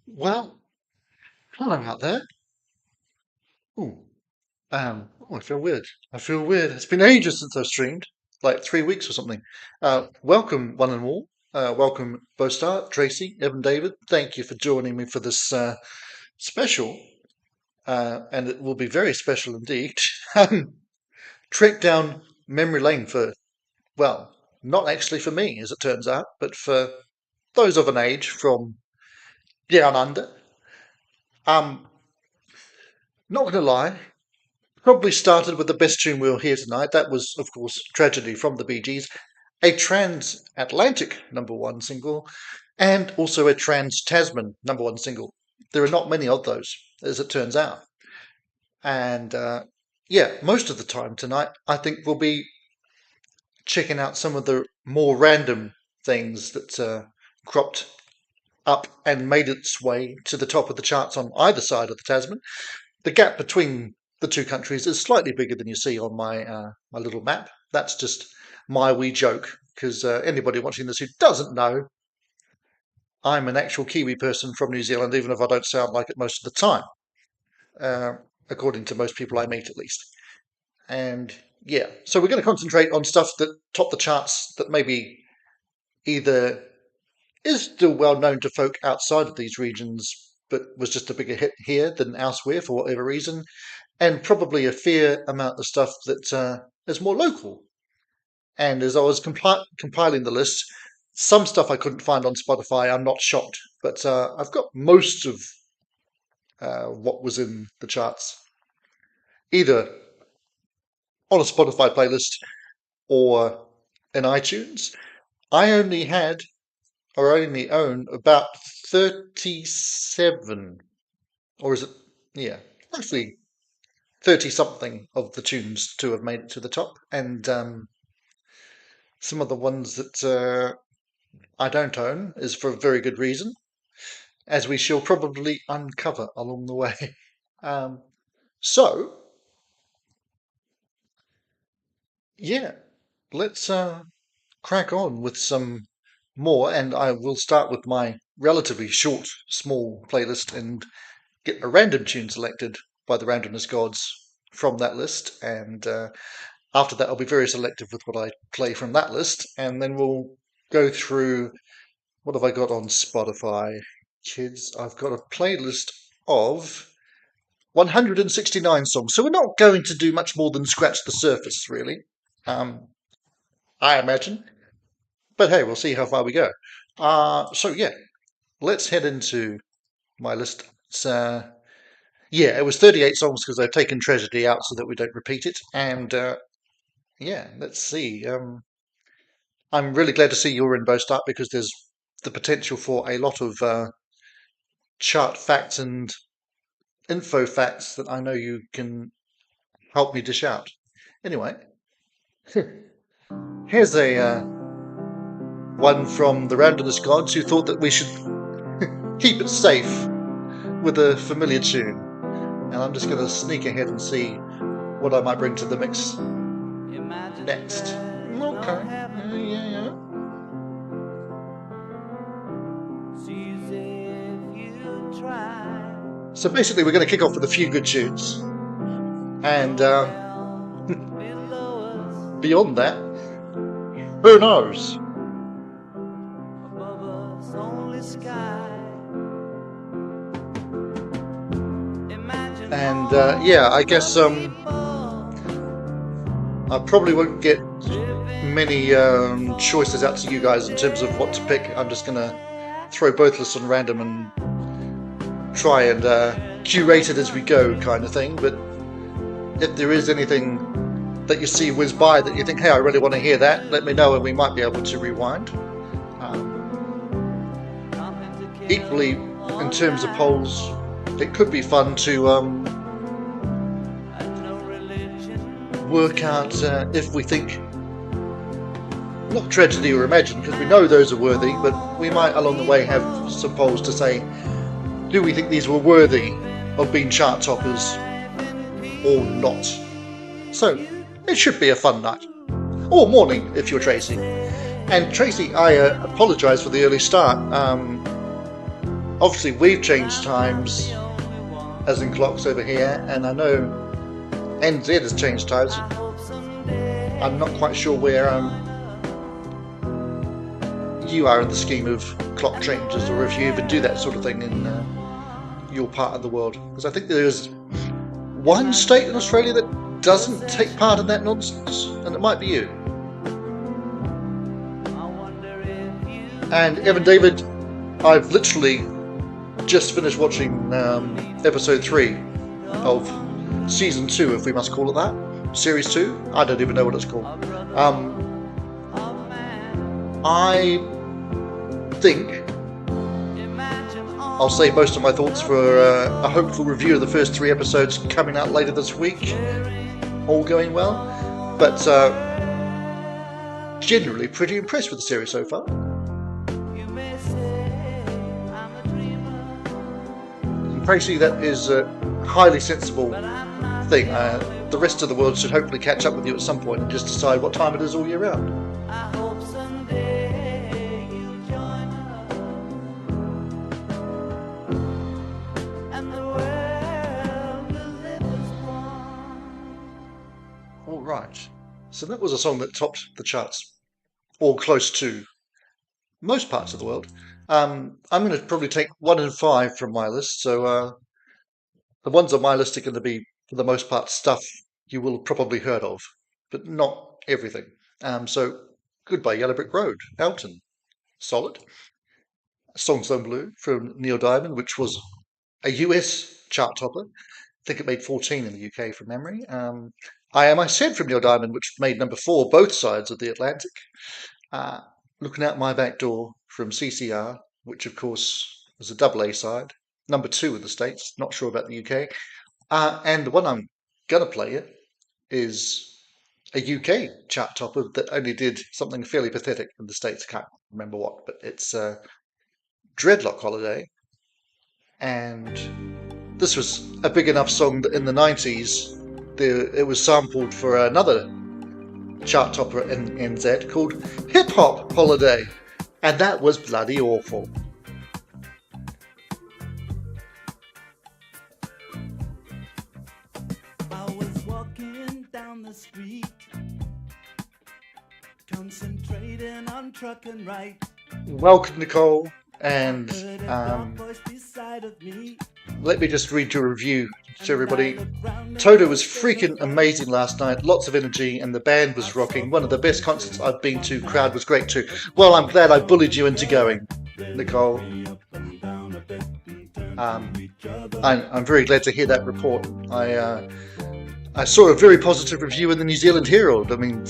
Well, hello out there. Ooh, I feel weird. I feel weird. It's been ages since I've streamed, like 3 weeks or something. Welcome, one and all. Welcome, Bostar, Tracy, Evan, David. Thank you for joining me for this special, and it will be very special indeed. Trek down memory lane for, well, not actually for me, as it turns out, but for those of an age from down under. Um, Not going to lie. Probably started with the best tune we'll hear tonight. That was, of course, Tragedy from the Bee Gees, a transatlantic #1 single, and also a trans-Tasman #1 single. There are not many of those, as it turns out. And yeah, most of the time tonight, I think we'll be checking out some of the more random things that cropped up and made its way to the top of the charts on either side of the Tasman. The gap between the two countries is slightly bigger than you see on my little map. That's just my wee joke, because anybody watching this who doesn't know, I'm an actual Kiwi person from New Zealand, even if I don't sound like it most of the time, uh, according to most people I meet at least. And yeah, so we're going to concentrate on stuff that top the charts that maybe either is still well known to folk outside of these regions, but was just a bigger hit here than elsewhere for whatever reason, and probably a fair amount of stuff that is more local. And as I was compiling the list, some stuff I couldn't find on Spotify. I'm not shocked, but I've got most of what was in the charts either on a Spotify playlist or in iTunes. I only had, or only own, about 37, or is it, yeah, roughly 30 something of the tunes to have made it to the top. And some of the ones that I don't own is for a very good reason, as we shall probably uncover along the way. Um, so, yeah, let's crack on with some more, and I will start with my relatively short, small playlist and get a random tune selected by the randomness gods from that list, and after that I'll be very selective with what I play from that list, and then we'll go through what have I got on Spotify, kids. I've got a playlist of 169 songs, so we're not going to do much more than scratch the surface, really. Um, I imagine, but hey, we'll see how far we go. So yeah, let's head into my list. It's yeah, it was 38 songs because I've taken Tragedy out so that we don't repeat it. And yeah, let's see. I'm really glad to see you're in Bostart because there's the potential for a lot of chart facts and info facts that I know you can help me dish out. Anyway, here's a one from the Randomness Gods who thought that we should keep it safe with a familiar tune. And I'm just going to sneak ahead and see what I might bring to the mix next. Okay. Yeah. So basically, we're going to kick off with a few good tunes, and beyond that, who knows? And yeah, I guess I probably won't get many choices out to you guys in terms of what to pick. I'm just going to throw both lists on random and try and curate it as we go, kind of thing. But if there is anything that you see whiz by that you think, hey, I really want to hear that, let me know and we might be able to rewind. Equally, in terms of polls, it could be fun to work out if we think, not Tragedy or Imagine, because we know those are worthy, but we might along the way have some polls to say, do we think these were worthy of being chart toppers or not? So, it should be a fun night. Or morning, if you're Tracy. And Tracy, I apologise for the early start. obviously we've changed times, as in clocks over here, and I know NZ has changed times. I'm not quite sure where you are in the scheme of clock changes, or if you even do that sort of thing in your part of the world. Because I think there's one state in Australia that doesn't take part in that nonsense, and it might be you. And Evan David, I've literally just finished watching episode 3 of season 2, if we must call it that. Series 2? I don't even know what it's called. I think I'll save most of my thoughts for a hopeful review of the first 3 episodes coming out later this week, all going well. But generally pretty impressed with the series so far. Frankly, that is a highly sensible thing. The rest of the world should hopefully catch up with you at some point and just decide what time it is all year round. All right, so that was a song that topped the charts, or close to most parts of the world. I'm going to probably take 1 and 5 from my list. So the ones on my list are going to be, for the most part, stuff you will have probably heard of, but not everything. So Goodbye Yellow Brick Road, Elton, solid. Songs on Blue from Neil Diamond, which was a US chart topper. I think it made 14 in the UK from memory. I Am I Said from Neil Diamond, which made number 4 both sides of the Atlantic. Looking Out My Back Door from CCR, which of course was a double A side, number 2 in the States, not sure about the UK. And the one I'm going to play is a UK chart topper that only did something fairly pathetic in the States. I can't remember what, but it's Dreadlock Holiday. And this was a big enough song that in the 90s it was sampled for another chart topper in NZ called Hip Hop Holiday, and that was bloody awful. I was walking down the street, concentrating on truck and right. Welcome, Nicole, and let me just read your review to everybody. Toto was freaking amazing last night, lots of energy, and the band was rocking. One of the best concerts I've been to, crowd was great too. Well, I'm glad I bullied you into going, Nicole. I'm very glad to hear that report. I saw a very positive review in the New Zealand Herald. I mean,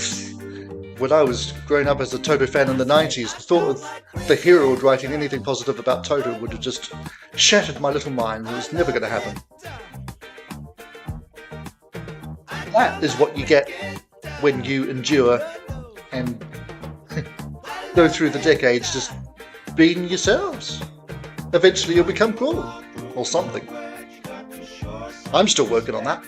when I was growing up as a Toto fan in the 90s, the thought of the Herald writing anything positive about Toto would have just shattered my little mind. It was never going to happen. That is what you get when you endure and go through the decades just being yourselves. Eventually you'll become cool, or something. I'm still working on that.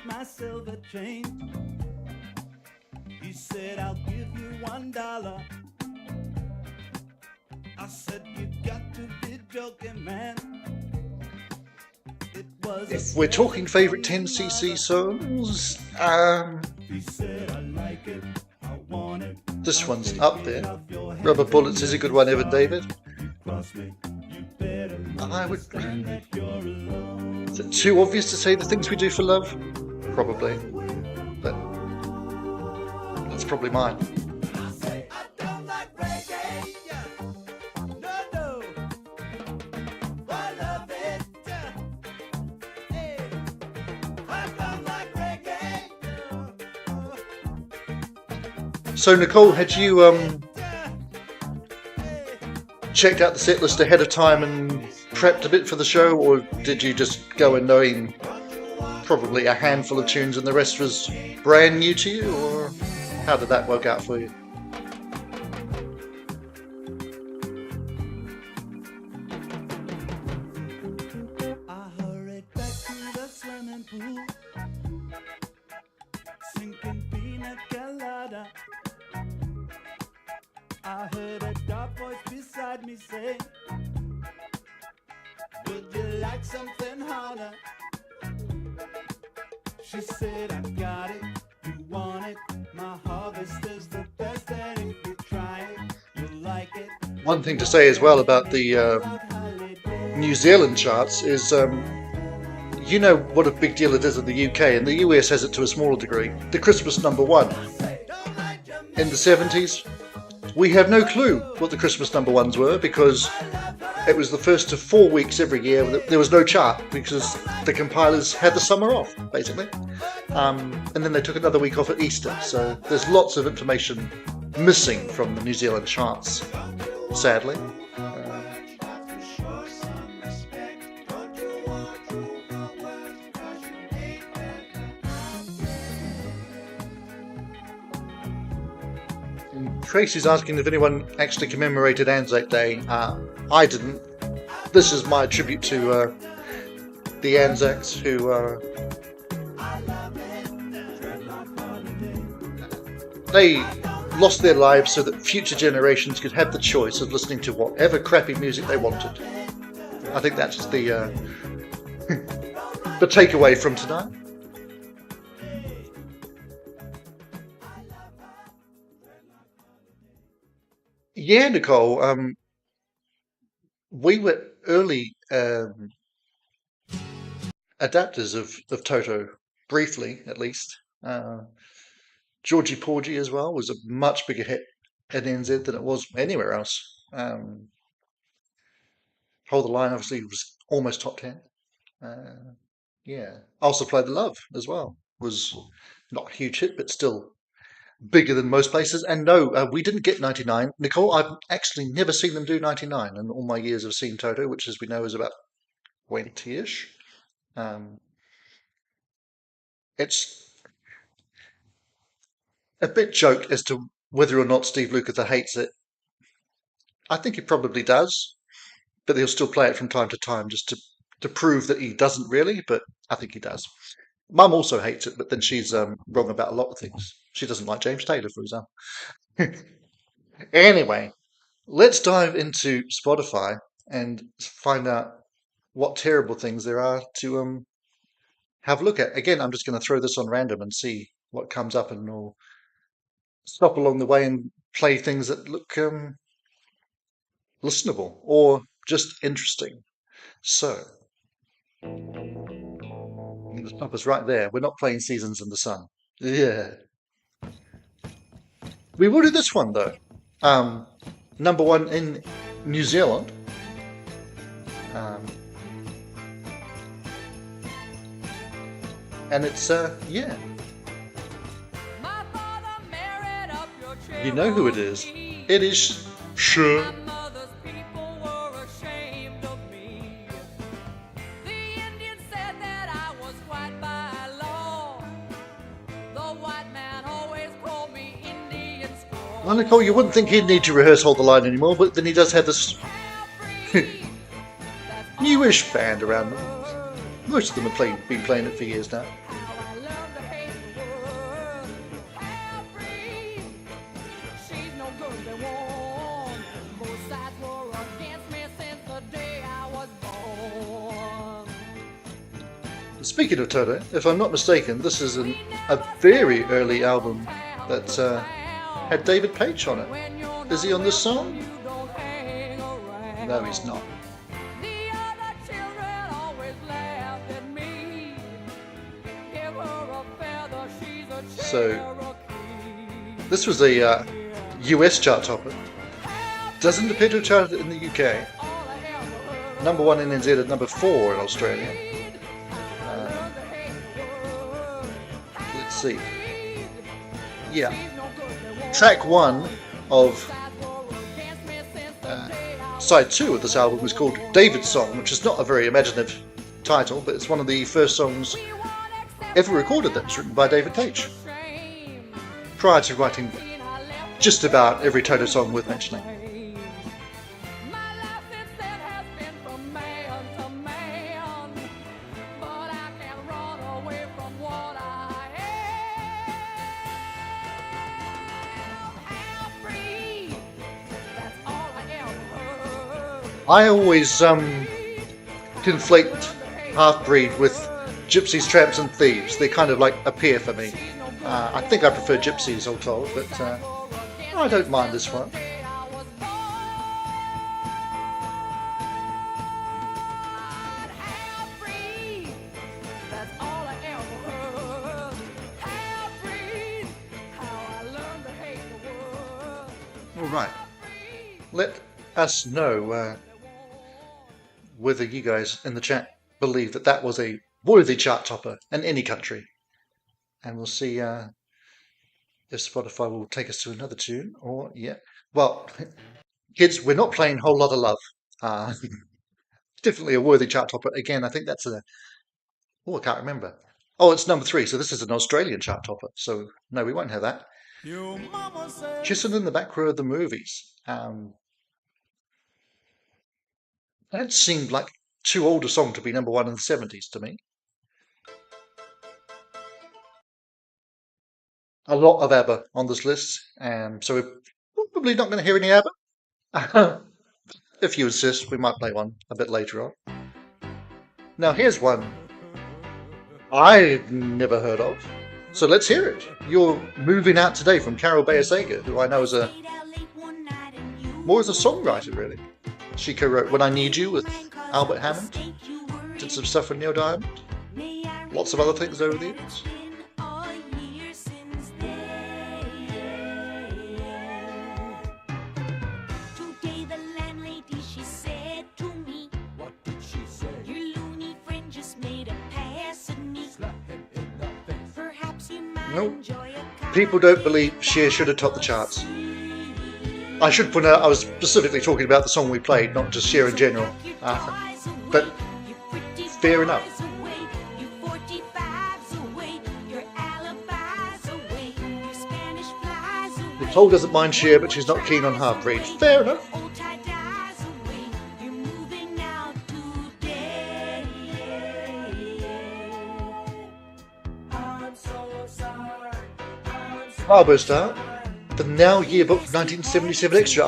My silver chain. He said, I'll give you $1. I said, you got to be joking, man. If we're talking favourite 10cc songs, this one's up there. Rubber Bullets is a good one, Evan David. I would... Is it too obvious to say The Things We Do for Love? Probably, but that's probably mine. So Nicole, had you checked out the set list ahead of time and prepped a bit for the show, or did you just go in knowing probably a handful of tunes and the rest was brand new to you, or how did that work out for you? corner. I heard a dark voice beside me say, would you like something harder? She said, I got it, you want it. My harvest is the best, and if you try it, you'll like it. One thing to say as well about the New Zealand charts is, you know what a big deal it is in the UK, and the US has it to a smaller degree. The Christmas number one in the 70s. We have no clue what the Christmas number ones were because it was the first of 4 weeks every year. There was no chart because the compilers had the summer off, basically. And then they took another week off at Easter. So there's lots of information missing from the New Zealand charts, sadly. Tracy's asking if anyone actually commemorated Anzac Day. I didn't. This is my tribute to the Anzacs who they lost their lives so that future generations could have the choice of listening to whatever crappy music they wanted. I think that's the the takeaway from tonight. Yeah, Nicole. We were early adapters of Toto, briefly at least. Georgie Porgy as well was a much bigger hit in NZ than it was anywhere else. Hold the Line obviously was almost top 10. Yeah, Also Play the Love as well was not a huge hit, but still bigger than most places. And no, we didn't get 99. Nicole, I've actually never seen them do 99 in all my years of seeing Toto, which as we know is about 20-ish. It's a bit joke as to whether or not Steve Lukather hates it. I think he probably does, but he'll still play it from time to time just to prove that he doesn't really, but I think he does. Mum also hates it, but then she's wrong about a lot of things. She doesn't like James Taylor, for example. Anyway, let's dive into Spotify and find out what terrible things there are to have a look at. Again, I'm just going to throw this on random and see what comes up, and we'll stop along the way and play things that look listenable or just interesting. So, the stop us right there. We're not playing Seasons in the Sun. Yeah. We will do this one though. Number one in New Zealand. And it's yeah. You know who it is. It is Sure. Well, Nicole, you wouldn't think he'd need to rehearse Hold the Line anymore, but then he does have this newish band around them. Most of them have been playing it for years now. Speaking of Toto, if I'm not mistaken, this is a very early album that had David Paich on it. Is he on this song? No, he's not. So, this was a US chart topper. Doesn't appear to have charted in the UK. Number one in NZ at number 4 in Australia. Let's see. Yeah. Track 1 of side 2 of this album was called David's Song, which is not a very imaginative title, but it's one of the first songs ever recorded that was written by David Paich, prior to writing just about every Toto song worth mentioning. I always conflate half-breed with gypsies, tramps, and thieves. They kind of like appear for me. I think I prefer gypsies, all told, but I don't mind this one. All right. Let us know whether you guys in the chat believe that that was a worthy chart topper in any country. And we'll see if Spotify will take us to another tune or, yeah. Well, kids, we're not playing Whole Lot of Love. Definitely a worthy chart topper. Again, I think that's a, oh, I can't remember. Oh, it's number 3, so this is an Australian chart topper. So, no, we won't have that. Kissing in the Back Row of the Movies. That seemed like too old a song to be number 1 in the 70s to me. A lot of ABBA on this list, so we're probably not going to hear any ABBA. If you insist, we might play one a bit later on. Now here's one I've never heard of, so let's hear it. You're Moving Out Today from Carol Bayer-Sager, who I know is more as a songwriter, really. She co-wrote When I Need You with Albert Hammond, did some stuff with Neil Diamond, lots of other things over the years. Nope. People don't believe Cher should have topped the charts. I should point out I was specifically talking about the song we played, not just Cher in general. But fair enough. Nicole doesn't mind Cher, but she's not keen on half-breed. Fair enough. Barbo Star, the Now Yearbook 1977 Extra.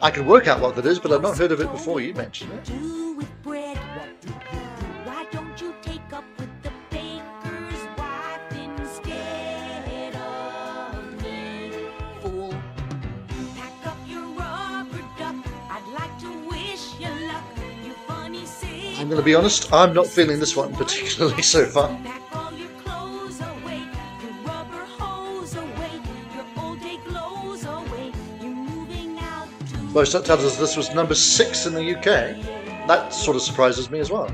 I can work out what that is, but I've not heard of it before you mentioned it. I'm going to be honest, I'm not feeling this one particularly so far. Most tells us this was number 6 in the UK. That sort of surprises me as well.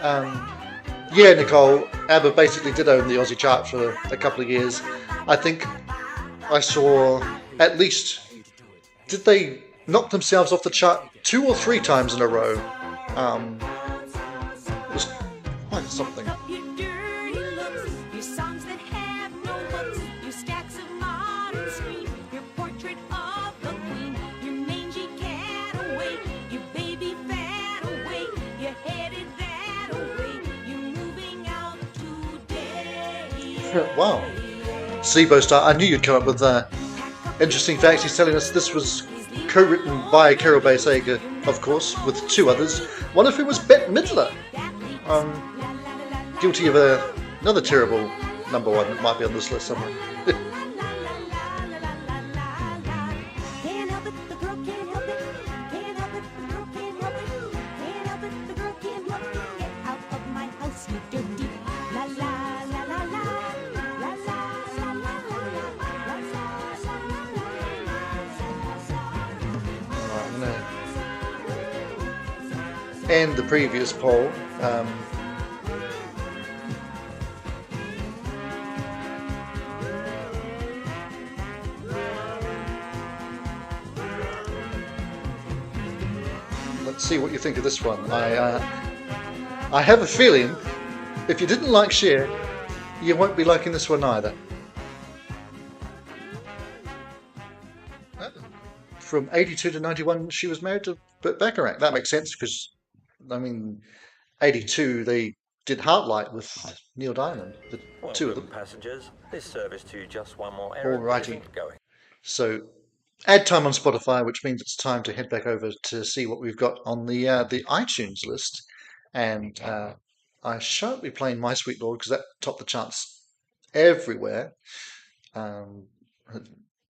Yeah, Nicole, ABBA basically did own the Aussie chart for a couple of years. I think I saw at least, did they knock themselves off the chart 2 or 3 times in a row? It was quite something. Wow. Sibo Star, I knew you'd come up with interesting facts. He's telling us this was co-written by Carol Bayer-Sager, of course, with 2 others, one of whom was Bette Midler. Guilty of another terrible number 1 that might be on this list somewhere. And the previous poll. Let's see what you think of this one. I have a feeling if you didn't like Cher, you won't be liking this one either. From 82 to 91, she was married to Burt Bacharach. That makes sense because, I mean, 82 they did Heartlight with Neil Diamond, the 2 of them. Passengers, this service to just one more errand Alrighty. isn't going. So Add time on Spotify, which means it's time to head back over to see what we've got on the iTunes list. And I shan't be playing My Sweet Lord because that topped the charts everywhere. Um,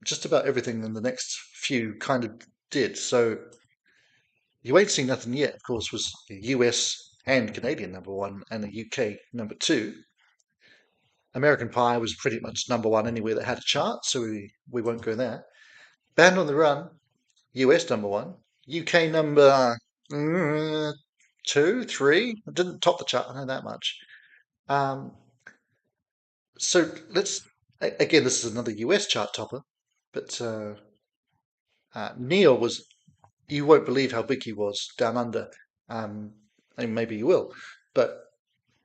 just about everything in the next few kind of did. So You Ain't Seen Nothing Yet, of course, was the US and Canadian number one and the UK number two. American Pie was pretty much number one anywhere that had a chart, so we won't go there. Band on the Run, US number one, UK number two, three. It didn't top the chart, I know that much. Um, so let's, again, this is another US chart topper, but Neil was, you won't believe how big he was down under. And maybe you will, but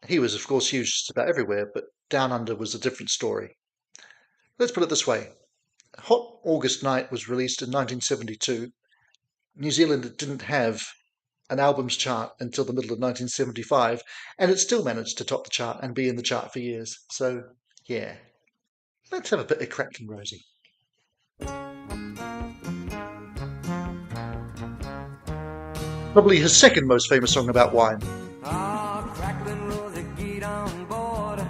he was, of course, huge just about everywhere, but down under was a different story. Let's put it this way. Hot August Night was released in 1972. New Zealand didn't have an albums chart until the middle of 1975, and it still managed to top the chart and be in the chart for years. So, yeah, let's have a bit of Crackling Rosie. Probably his second most famous song about wine. Ah, crackling Rosie, get on board.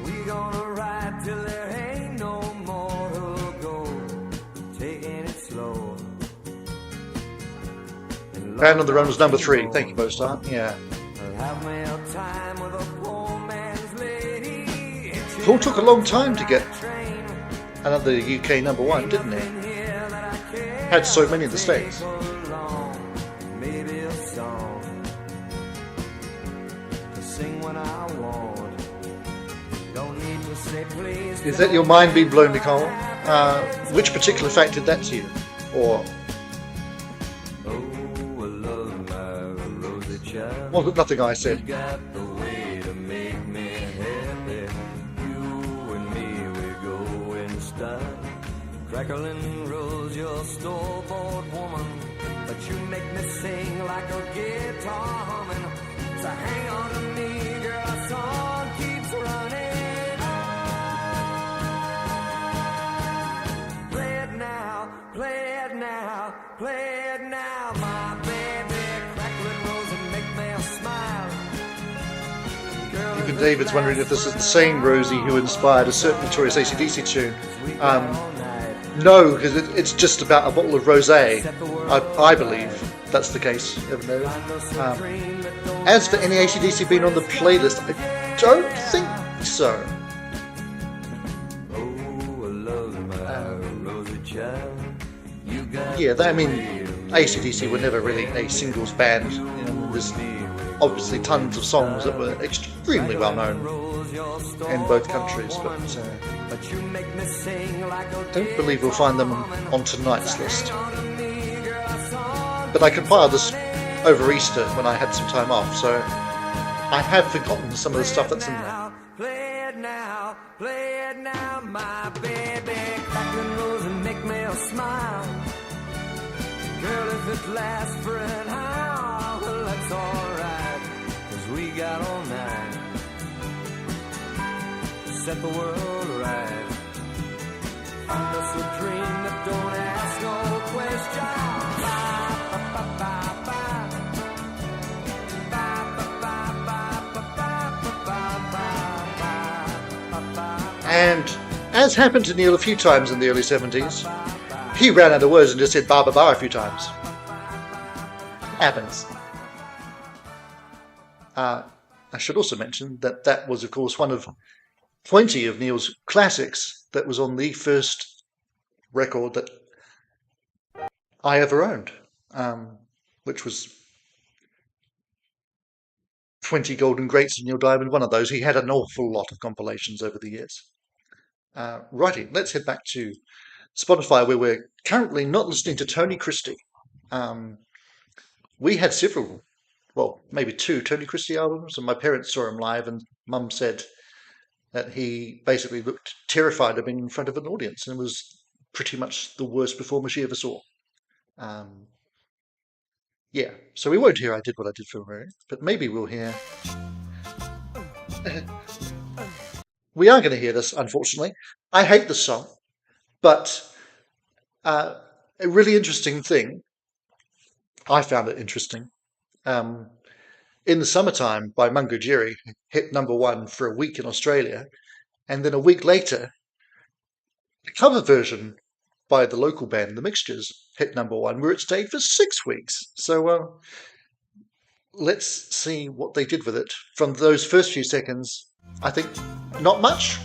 We gonna ride till there ain't no more to go. Taking it slow. Band on the Run was number three. Thank you, Bo-Star. Yeah. Have me a time with a poor man's lady. Paul took a long time to get another UK number one, didn't he? Had so many in the States. Maybe a song to sing when I want. Don't need to say please. Is that your mind being blown, Nicole? Which particular fact did that to you? Or was it nothing I said? Got the way to make me happy. You and me, we go in style. Crackling Rose, you're store-bought woman, but you make me sing like a guitar humming. So hang on to me, girl, our song keeps running on. Play it now, play it now, play it now, my baby. Crackling Rose and make me smile. Even David's wondering if this is the same Rosie who inspired a certain notorious AC/DC tune. No, because it's just about a bottle of rosé. I believe that's the case. As for any AC/DC being on the playlist, I don't think so. Yeah, I mean, AC/DC were never really a singles band. There's obviously tons of songs that were extremely well known in both countries, but I don't believe we'll find them on tonight's list. But I compiled this over Easter when I had some time off, so I have forgotten some of the stuff that's in there. Play it now, my baby. Crackling Rose and make me smile. Girl, if it lasts for an hour, well, that's alright, 'cause we got all night to set the world right. Find us a dream that don't ask no questions. And as happened to Neil a few times in the early 70s, he ran out of words and just said ba ba ba a few times. Happens. I should also mention that that was, of course, one of plenty of Neil's classics that was on the first record that I ever owned, which was 20 Golden Greats of Neil Diamond, one of those. He had an awful lot of compilations over the years. Righty, let's head back to Spotify, where we're currently not listening to Tony Christie. We had several, well, maybe two Tony Christie albums, and my parents saw him live, and Mum said that he basically looked terrified of being in front of an audience and was pretty much the worst performer she ever saw. Yeah, so we won't hear I Did What I Did for Mary, but maybe we'll hear... We are going to hear this, unfortunately. I hate this song, but A really interesting thing, I found it interesting. Um, in the Summertime by Mungo Jerry hit #1 for a week in Australia, and then a week later, the cover version by the local band, The Mixtures, hit #1, where it stayed for 6 weeks. So let's see what they did with it. From those first few seconds, I think not much.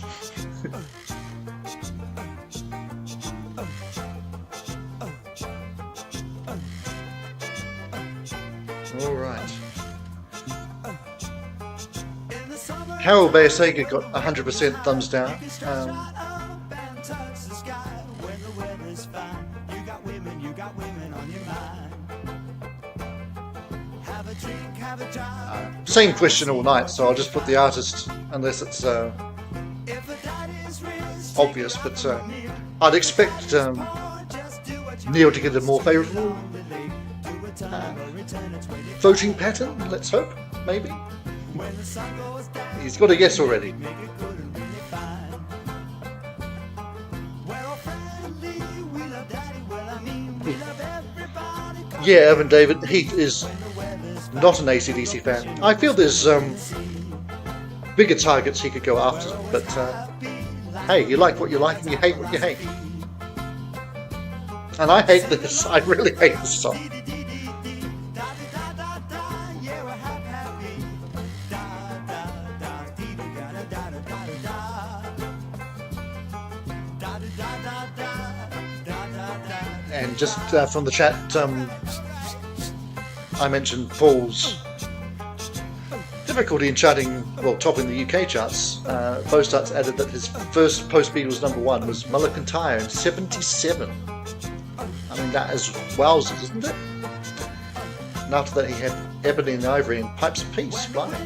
All right. Harold Bayasaga got 100% thumbs down. Same question all night, so I'll just put the artist, unless it's obvious. But I'd expect Neil to get a more favourable voting pattern. Let's hope, maybe. He's got a yes already. Yeah, Evan David, he is not an AC/DC fan. I feel there's bigger targets he could go after, but hey, you like what you like and you hate what you hate. And I hate this. I really hate this song. And just from the chat, I mentioned Paul's difficulty in charting, well, topping the UK charts. Bostarts added that his first post-Beatles #1 was Mulligan Tyre in '77. I mean, that is wowzers, isn't it? And after that he had Ebony and Ivory and Pipes of Peace, blimey.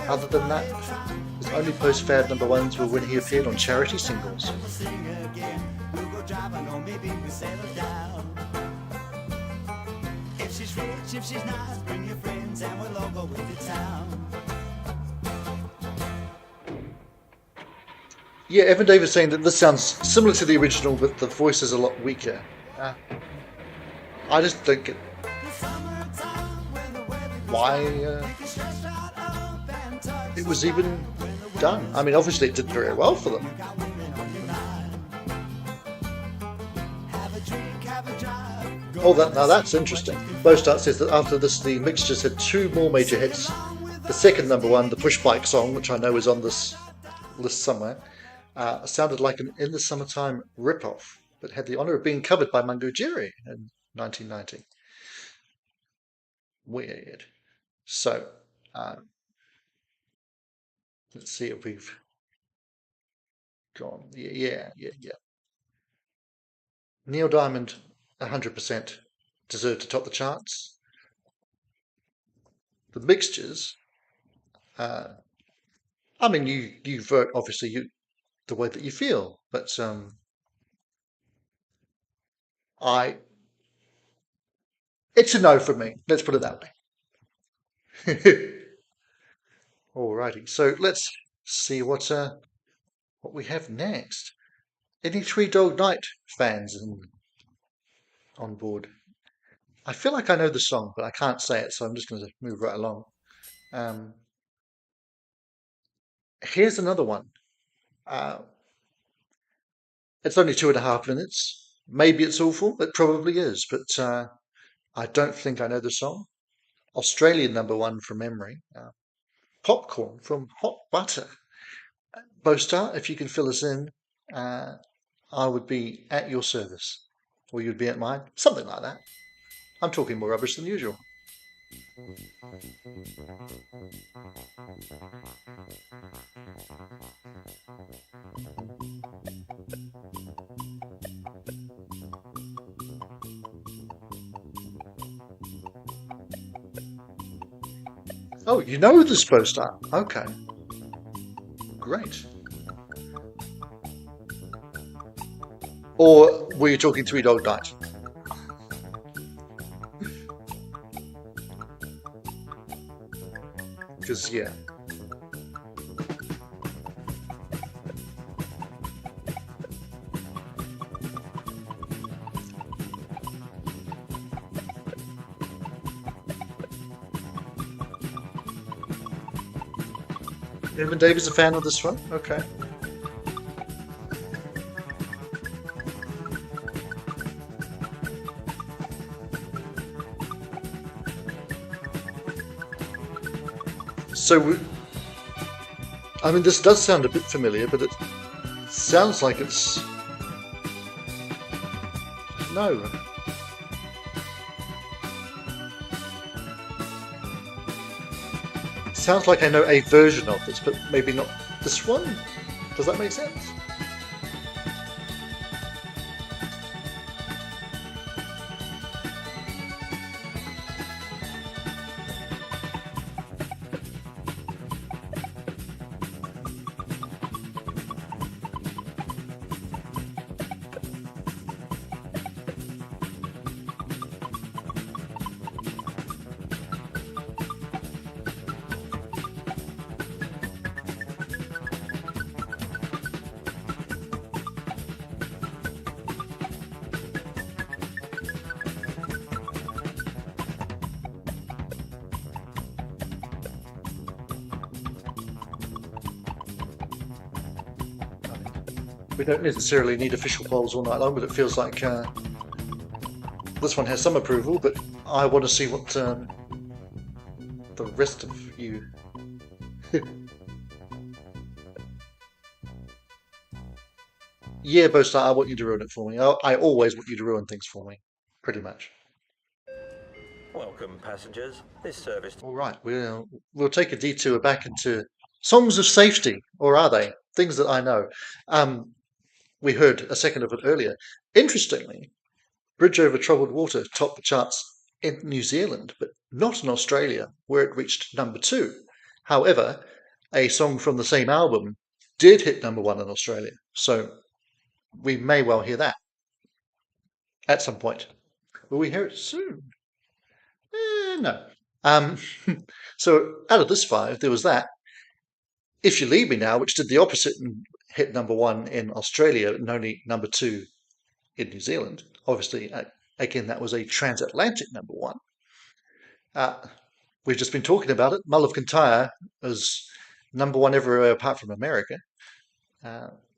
Other than that, his only post-fad #1s were when he appeared on charity singles. If she's nice, bring your friends and we'll all go with the town. Yeah, Evan Davis saying that this sounds similar to the original, but the voice is a lot weaker. I just don't get why it was even done. I mean, obviously it did very well for them. Oh, now that's interesting. Bostart says that after this, the Mixtures had 2 more major hits. The second #1, the Push Bike song, which I know is on this list somewhere, sounded like an In the Summertime ripoff, but had the honour of being covered by Mungo Jerry in 1990. Weird. So, let's see if we've gone. Yeah. Neil Diamond, 100% deserved to top the charts. The Mixtures, I mean, you vote obviously the way that you feel, but it's a no for me. Let's put it that way. Alrighty, so let's see what we have next. Any Three Dog Night fans on board? I feel like I know the song, but I can't say it, so I'm just going to move right along. Here's another one. It's only 2.5 minutes. Maybe it's awful. It probably is, but I don't think I know the song. Australian #1 from memory. Popcorn from Hot Butter. Bostar, if you can fill us in, I would be at your service. Or you'd be at mine. Something like that. I'm talking more rubbish than usual. Oh, you know the Bostar. Okay. Great. Or were you talking Three Dog Night? Because, yeah. Evan David's a fan of this one? Okay. So, I mean, this does sound a bit familiar, but it sounds like it's... No. Sounds like I know a version of this, but maybe not this one? Does that make sense? We don't necessarily need official polls all night long, but it feels like this one has some approval, but I want to see what the rest of you... Yeah, Bostar, I want you to ruin it for me. I always want you to ruin things for me, pretty much. Welcome, passengers. This service... All right, we'll take a detour back into songs of safety, or are they? Things that I know. We heard a second of it earlier. Interestingly, Bridge Over Troubled Water topped the charts in New Zealand, but not in Australia, where it reached number 2. However, a song from the same album did hit number 1 in Australia, so we may well hear that at some point. Will we hear it soon? No. So out of this 5, there was that. If You Leave Me Now, which did the opposite and hit number 1 in Australia and only number 2 in New Zealand. Obviously, again, that was a transatlantic number 1. We've just been talking about it. Mull of Kintyre is number 1 everywhere apart from America.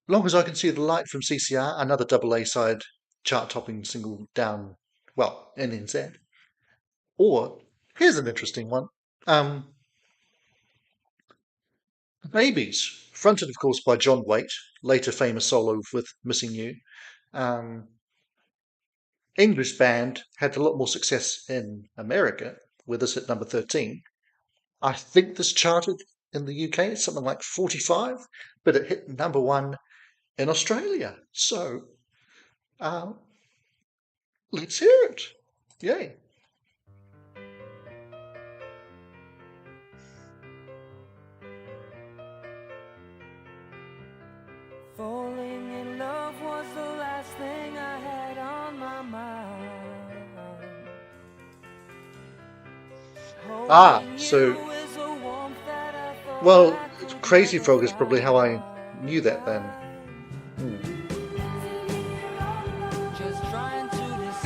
Long as I Can See the Light from CCR, another double A side chart-topping single down, well, in NZ. Or, here's an interesting one. Babies, fronted of course by John Waite, later famous solo with Missing You. English band had a lot more success in America, with this at number 13. I think this charted in the UK, it's something like 45, but it hit number 1 in Australia. So, let's hear it. Yay. Falling in love was the last thing I had on my mind. So, well, Crazy Frog is probably how I knew that then.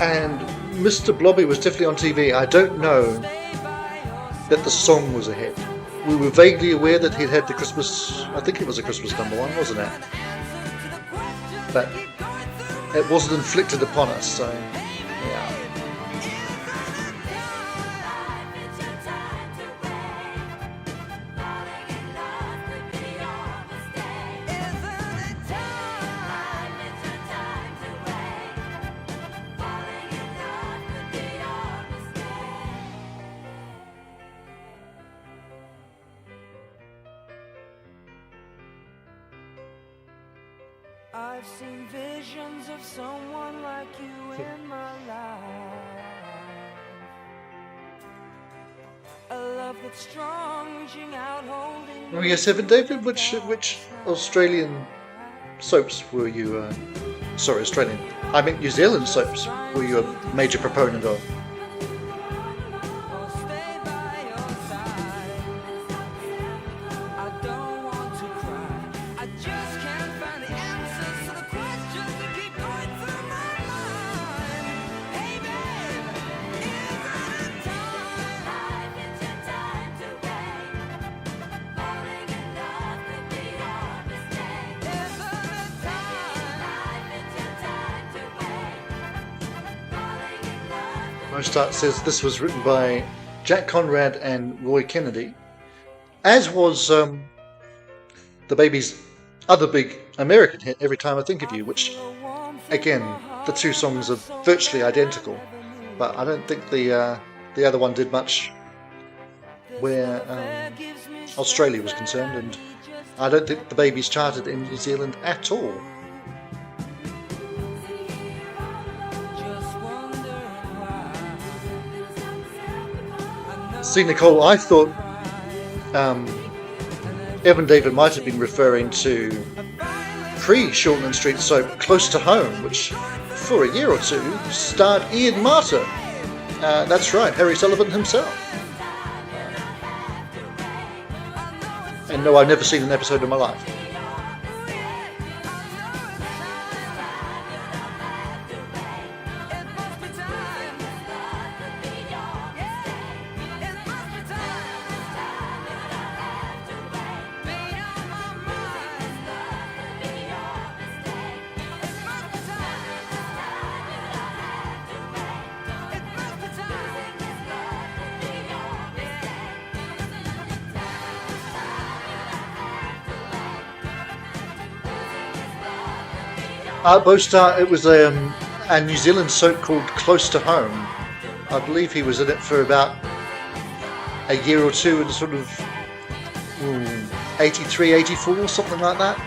And Mr. Blobby was definitely on TV. I don't know that the song was a hit. We were vaguely aware that he'd had the Christmas, I think it was a Christmas number 1, wasn't it? But it wasn't inflicted upon us, so yeah. I've seen visions of someone like you in my life. A love that's strong, reaching out, holding. Oh yes, Evan David, which Australian soaps were you, sorry, Australian, I meant New Zealand soaps were you a major proponent of? Mostart says this was written by Jack Conrad and Roy Kennedy, as was the Baby's other big American hit, Every Time I Think of You, which, again, the two songs are virtually identical, but I don't think the other one did much where Australia was concerned, and I don't think the Babies charted in New Zealand at all. See, Nicole, I thought Evan David might have been referring to pre-Shortland Street soap Close to Home, which for a year or two starred Ian Martin. That's right, Harry Sullivan himself. And no, I've never seen an episode in my life. Bostar, it was a New Zealand soap called Close to Home. I believe he was in it for about a year or two in sort of 83, 84, something like that.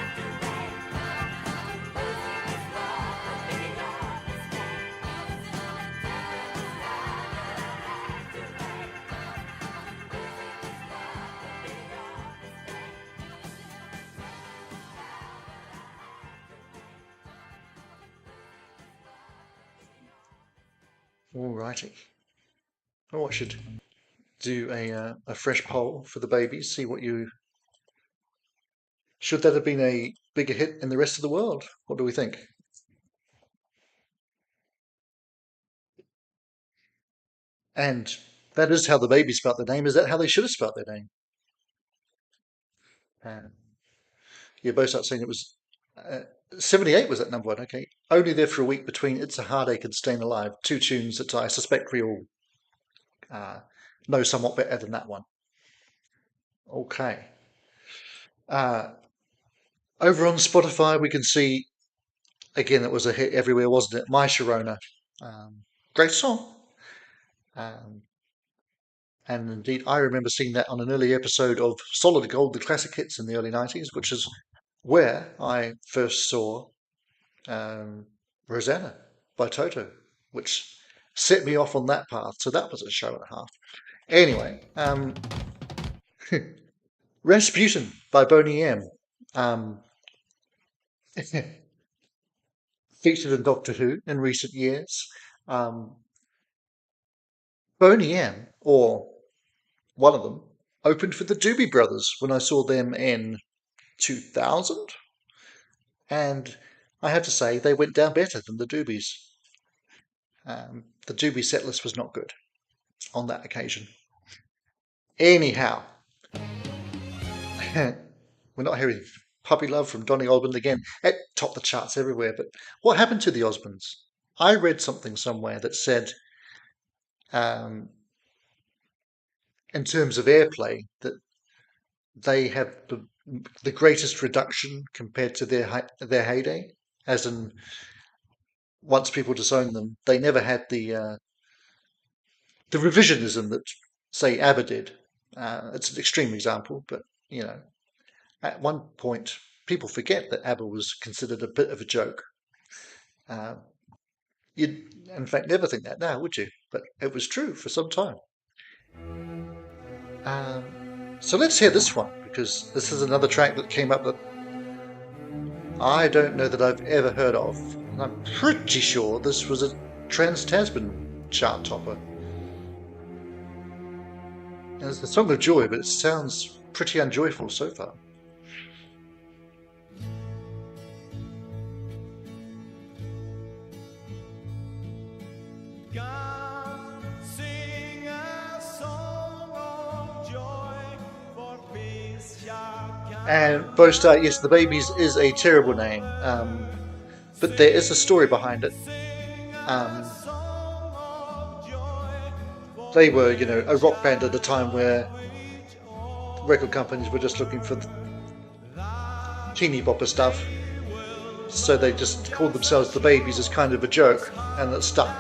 Alrighty. Oh, I should do a fresh poll for the Babies, see what you... Should that have been a bigger hit in the rest of the world? What do we think? And that is how the Babies spelt their name. Is that how they should have spelt their name? Yeah, both start saying it was... 78 was that number one, okay. Only There for a Week between It's a Heartache and Staying Alive. Two tunes that I suspect we all know somewhat better than that one. Okay. Over on Spotify, we can see, again, it was a hit everywhere, wasn't it? My Sharona. Great song. And indeed, I remember seeing that on an early episode of Solid Gold, the classic hits in the early 90s, which is where I first saw Rosanna by Toto, which set me off on that path. So that was a show and a half. Anyway, Rasputin by Boney M. Featured in Doctor Who in recent years. Boney M, or one of them, opened for the Doobie Brothers when I saw them in 2000. And I have to say, they went down better than the Doobies. The Doobie set list was not good on that occasion. Anyhow, we're not hearing Puppy Love from Donny Osmond again. It topped the charts everywhere. But what happened to the Osmonds? I read something somewhere that said, in terms of airplay, that they have the greatest reduction compared to their heyday. As in, once people disowned them, they never had the revisionism that, say, ABBA did. It's an extreme example, but you know, at one point, people forget that ABBA was considered a bit of a joke. You'd, in fact, never think that now, would you? But it was true for some time. So let's hear this one, because this is another track that came up that I don't know that I've ever heard of. And I'm pretty sure this was a Trans-Tasman chart topper. And it's a song of joy, but it sounds pretty unjoyful so far. And Bostar, yes, The Babies is a terrible name, but there is a story behind it. They were, a rock band at a time where record companies were just looking for the teeny bopper stuff. So they just called themselves the Babies as kind of a joke, and that stuck.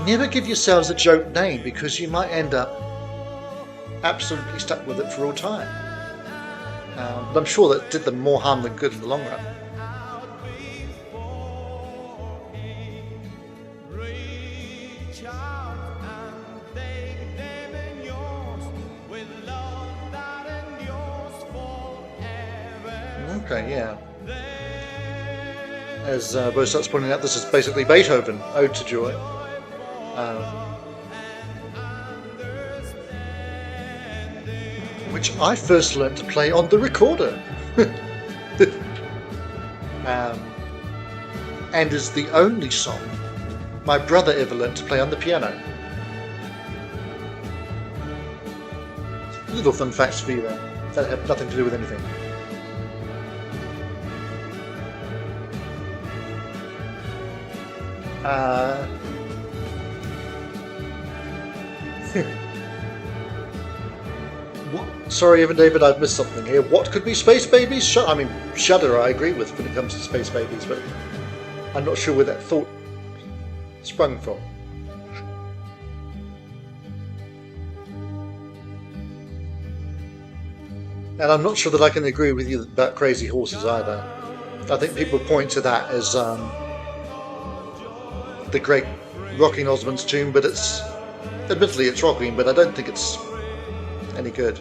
Never give yourselves a joke name because you might end up absolutely stuck with it for all time. But I'm sure that did them more harm than good in the long run. Okay, yeah. As Bo starts pointing out, this is basically Beethoven, Ode to Joy. Which I first learned to play on the recorder. And is the only song my brother ever learned to play on the piano. Little fun facts for you there, that have nothing to do with anything. What? Sorry, Evan David, I've missed something here. What could be Space Babies? I mean, Shudder I agree with when it comes to Space Babies, but I'm not sure where that thought sprung from. And I'm not sure that I can agree with you about Crazy Horses either. I think people point to that as the great rocking Osmonds tune, but admittedly it's rocking, but I don't think it's any good.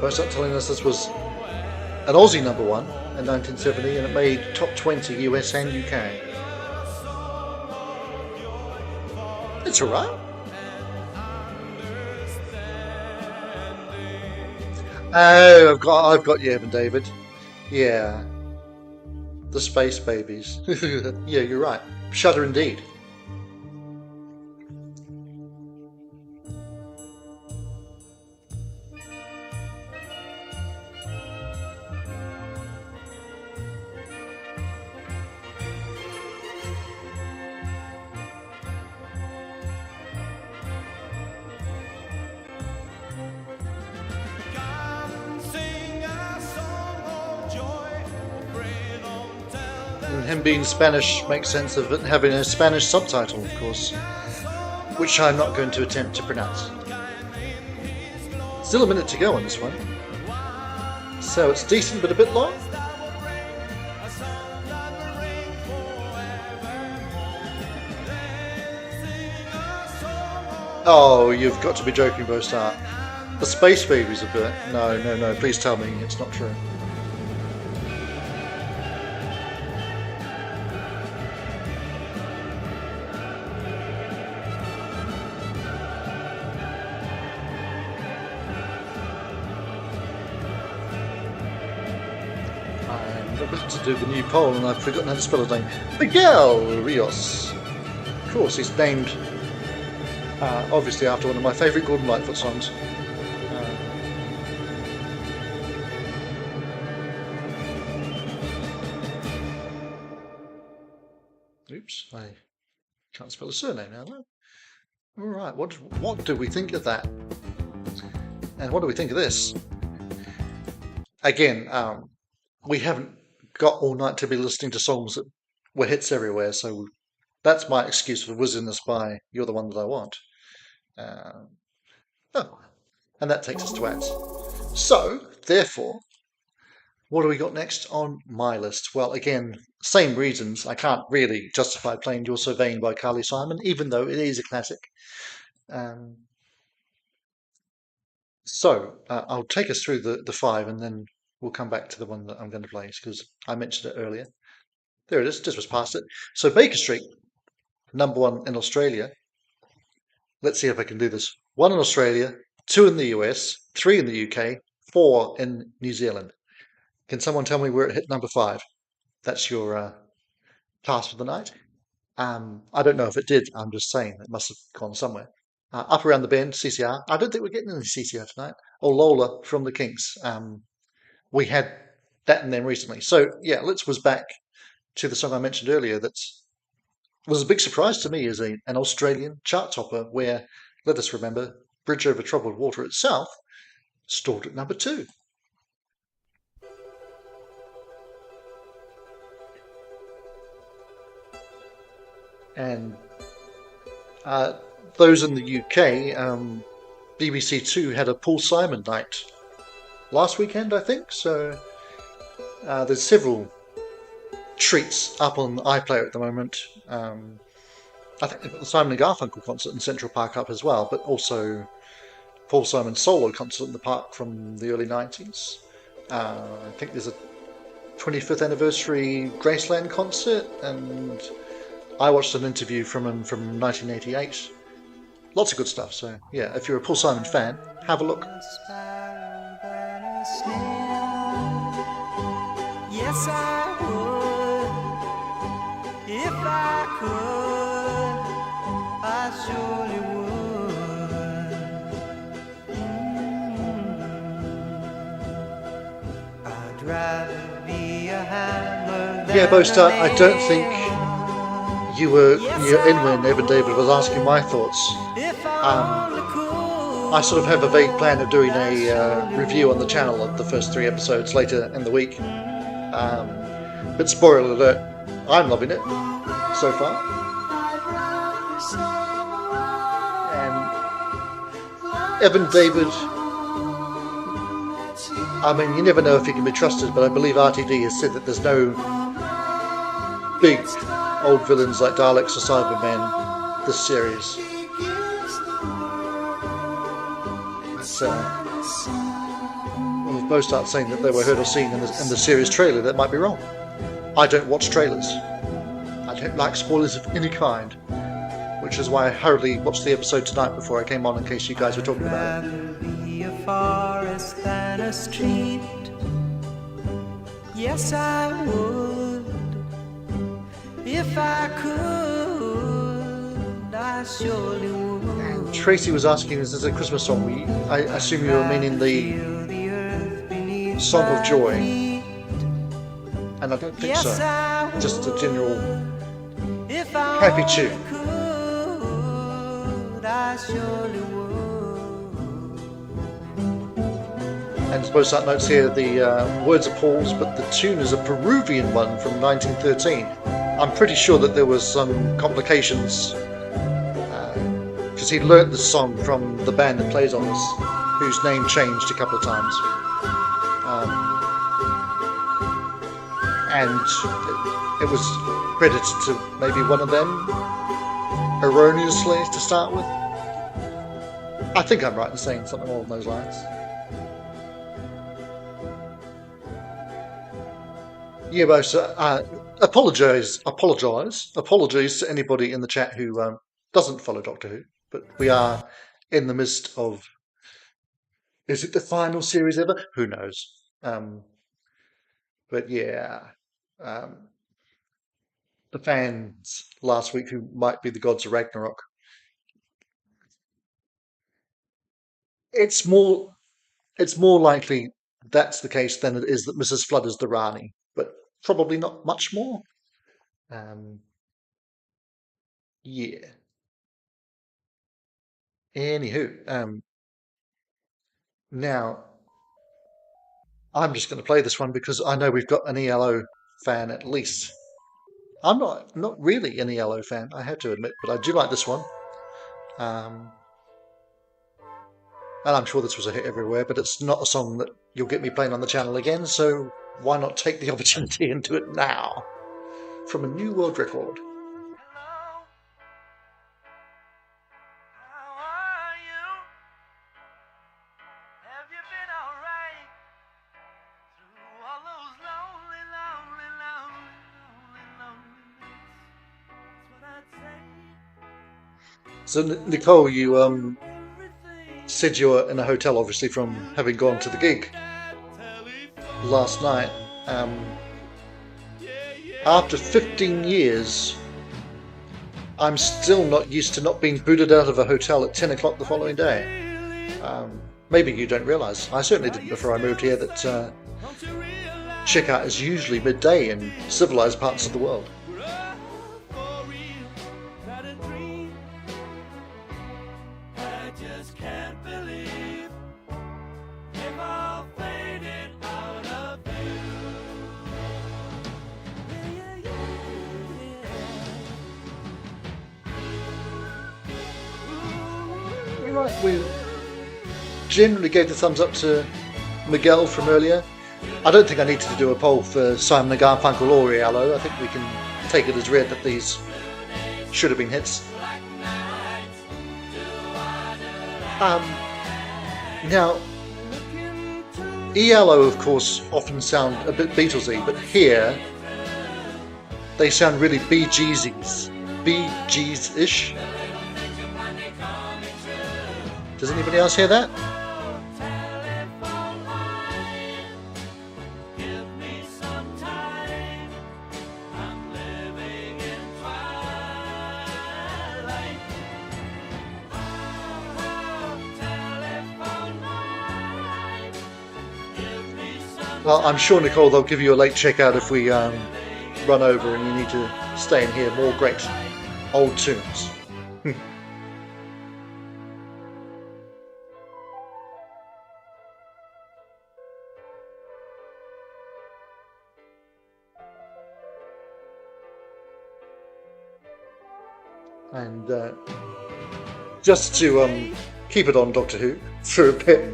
First up telling us this was an Aussie number one in 1970 and it made top 20 US and UK. It's alright. Oh, I've got you, Evan David. Yeah. The Space Babies. Yeah, you're right. Shudder indeed. And him being Spanish makes sense of it having a Spanish subtitle, of course, which I'm not going to attempt to pronounce. Still a minute to go on this one, so it's decent but a bit long. Oh, you've got to be joking, Bostart. The Space Babies a bit. No, please tell me it's not true. I'm about to do the new poll and I've forgotten how to spell his name. Miguel Rios. Of course, he's named obviously after one of my favourite Gordon Lightfoot songs. Oops, I can't spell his surname now. All right, what do we think of that? And what do we think of this? Again, we haven't got all night to be listening to songs that were hits everywhere, so that's my excuse for whizzing this by You're the One That I Want. And that takes us to ads. So, therefore, what do we got next on my list? Well, again, same reasons. I can't really justify playing You're So Vain by Carly Simon, even though it is a classic. So, I'll take us through the five and then we'll come back to the one that I'm going to play because I mentioned it earlier. There it is, just was past it. So Baker Street, number one in Australia. Let's see if I can do this. 1 in Australia, 2 in the US, 3 in the UK, 4 in New Zealand. Can someone tell me where it hit number 5? That's your task for the night. I don't know if it did. I'm just saying it must have gone somewhere. Up Around the Bend, CCR. I don't think we're getting any CCR tonight. Or Lola from the Kinks. We had that and them recently. So yeah, let's whiz back to the song I mentioned earlier. That was a big surprise to me as an Australian chart topper. Where, let us remember, Bridge Over Troubled Water itself stalled at number 2. And those in the UK, BBC Two had a Paul Simon night last weekend, I think. So there's several treats up on iPlayer at the moment. I think they've got the Simon and Garfunkel concert in Central Park up as well, but also Paul Simon's solo concert in the park from the early 90s. I think there's a 25th anniversary Graceland concert, and I watched an interview from him from 1988. Lots of good stuff. So yeah, if you're a Paul Simon fan, have a look. Yes, I would. If I could, I surely would. I'd rather be a hammer than Yeah, Bostart, I don't think you're in when Evan David was asking my thoughts. I sort of have a vague plan of doing a review on the channel of the first 3 episodes later in the week. But spoiler alert, I'm loving it so far. And Evan David, I mean, you never know if he can be trusted, but I believe RTD has said that there's no big old villains like Daleks or Cybermen this series. So, well, if both start saying that they were heard or seen in the series trailer, that might be wrong. I don't watch trailers. I don't like spoilers of any kind, which is why I hurriedly watched the episode tonight before I came on in case you guys were talking about it. Be a forest than a street. Yes, I would. If I could, I surely would. Tracy was asking, is this a Christmas song? I assume you were meaning the Song of Joy. And I don't think so. Just a general happy tune. And suppose that notes here, the words are Paul's, but the tune is a Peruvian one from 1913. I'm pretty sure that there was some complications because he learnt the song from the band that plays on this, whose name changed a couple of times. And it was credited to maybe one of them erroneously to start with. I think I'm right in saying something along those lines. Yeah, but apologies to anybody in the chat who doesn't follow Doctor Who, but we are in the midst of, is it the final series ever? Who knows? But yeah, the fans last week who might be the gods of Ragnarok, it's more likely that's the case than it is that Mrs. Flood is the Rani, but probably not much more. Yeah. Anywho, now I'm just going to play this one because I know we've got an ELO fan at least. I'm not really an ELO fan, I have to admit, but I do like this one. And I'm sure this was a hit everywhere, but it's not a song that you'll get me playing on the channel again, so why not take the opportunity and do it now? From a New World Record. So Nicole, you said you were in a hotel, obviously, from having gone to the gig last night. After 15 years I'm still not used to not being booted out of a hotel at 10 o'clock the following day. Maybe you don't realise. I certainly didn't before I moved here that checkout is usually midday in civilised parts of the world. Right, we generally gave the thumbs up to Miguel from earlier. I don't think I need to do a poll for Simon & Garfunkel or ELO. I think we can take it as read that these should have been hits. Now, ELO, of course, often sound a bit Beatlesy, but here they sound really Bee Gees-ish. Does anybody else hear that? Well, I'm sure, Nicole, they'll give you a late checkout if we run over and you need to stay and hear more great old tunes. And just to keep it on Doctor Who for a bit.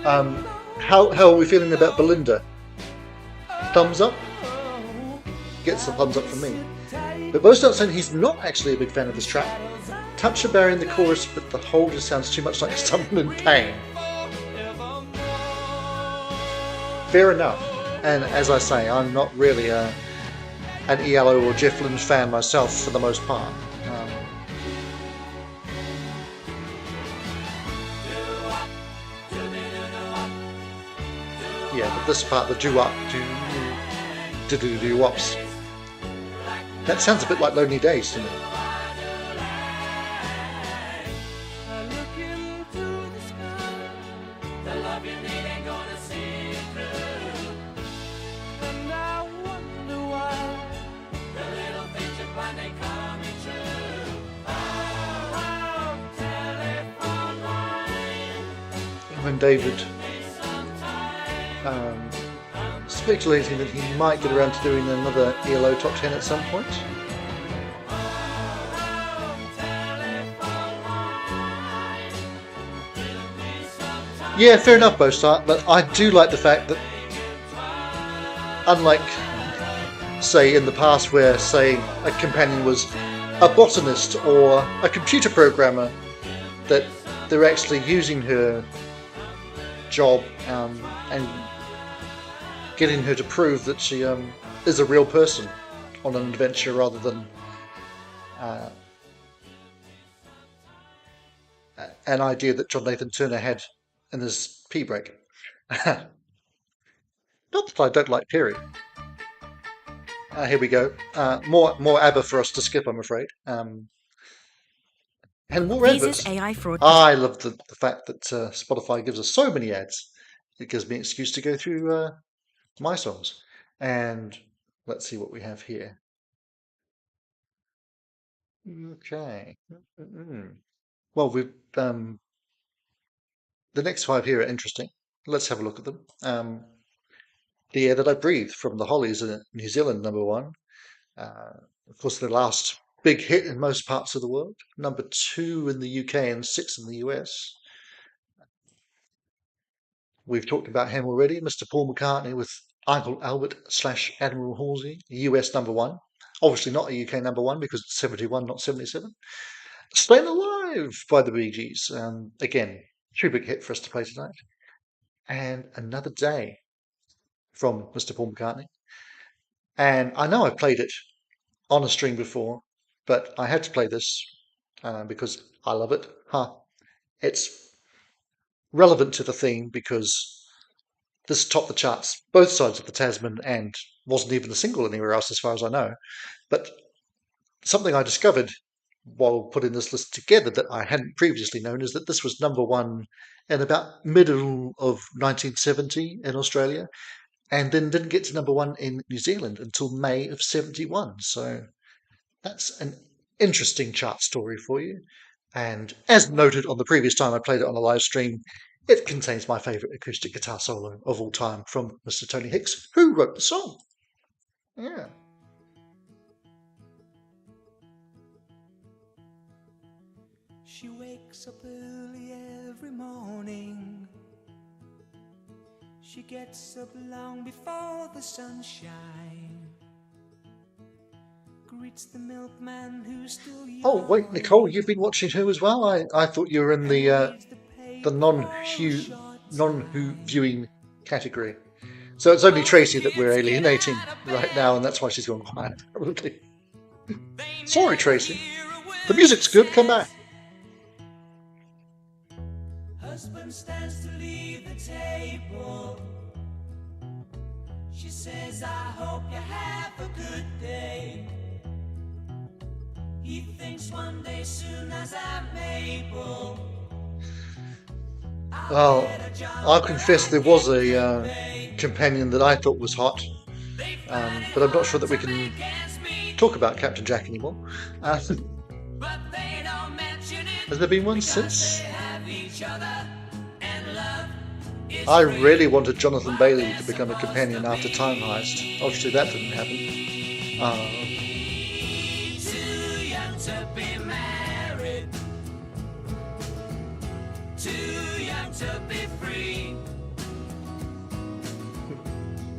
How are we feeling about Belinda? Thumbs up? Gets the thumbs up from me. But most are saying he's not actually a big fan of this track. Touch of Barry in the chorus, but the whole just sounds too much like someone in pain. Fair enough. And as I say, I'm not really an ELO or Jeff Lynne fan myself for the most part. Yeah, but this part, the doo-wop, do-do-do-wops, that sounds a bit like Lonely Days to me. When David speculating that he might get around to doing another ELO top 10 at some point. Yeah, fair enough, Bostart, but I do like the fact that, unlike, say, in the past where, say, a companion was a botanist or a computer programmer, that they're actually using her job and getting her to prove that she is a real person on an adventure rather than an idea that John Nathan Turner had in his pee break. Not that I don't like Perry. Here we go. More ABBA for us to skip, I'm afraid. And more adverts. AI fraud. I love the fact that Spotify gives us so many ads. It gives me an excuse to go through my songs. And let's see what we have here. Okay. Well, we've the next 5 here are interesting. Let's have a look at them. The Air That I Breathe from the Hollies in New Zealand, number 1. Of course, the last big hit in most parts of the world. Number 2 in the UK and 6 in the US. We've talked about him already, Mr. Paul McCartney with Uncle Albert / Admiral Halsey, US number 1. Obviously not a UK number 1 because it's 71, not 77. Staying Alive by the Bee Gees. Again, too big hit for us to play tonight. And Another Day from Mr. Paul McCartney. And I know I've played it on a stream before, but I had to play this because I love it. It's relevant to the theme because this topped the charts, both sides of the Tasman and wasn't even a single anywhere else, as far as I know. But something I discovered while putting this list together that I hadn't previously known is that this was number one in about middle of 1970 in Australia, and then didn't get to number one in New Zealand until May of 71. So that's an interesting chart story for you. And as noted on the previous time I played it on a live stream, it contains my favourite acoustic guitar solo of all time from Mr. Tony Hicks, who wrote the song. Yeah. She wakes up early every morning. She gets up long before the sunshine. Greets the milkman who's still young. Oh wait, Nicole, you've been watching Who as well? I thought you were in the non-Who viewing category. So it's only Tracy that we're alienating right now, and that's why she's gone quiet, probably. Sorry, Tracy. The music's good. Come back. Husband stands to leave the table. She says, I hope you have a good day. He thinks one day soon as I'm able. Well, I'll confess there was a companion that I thought was hot, but I'm not sure that we can talk about Captain Jack anymore. Has there been one since? I really wanted Jonathan Bailey to become a companion after Time Heist. Obviously that didn't happen. Too young to be married. Too young to be free.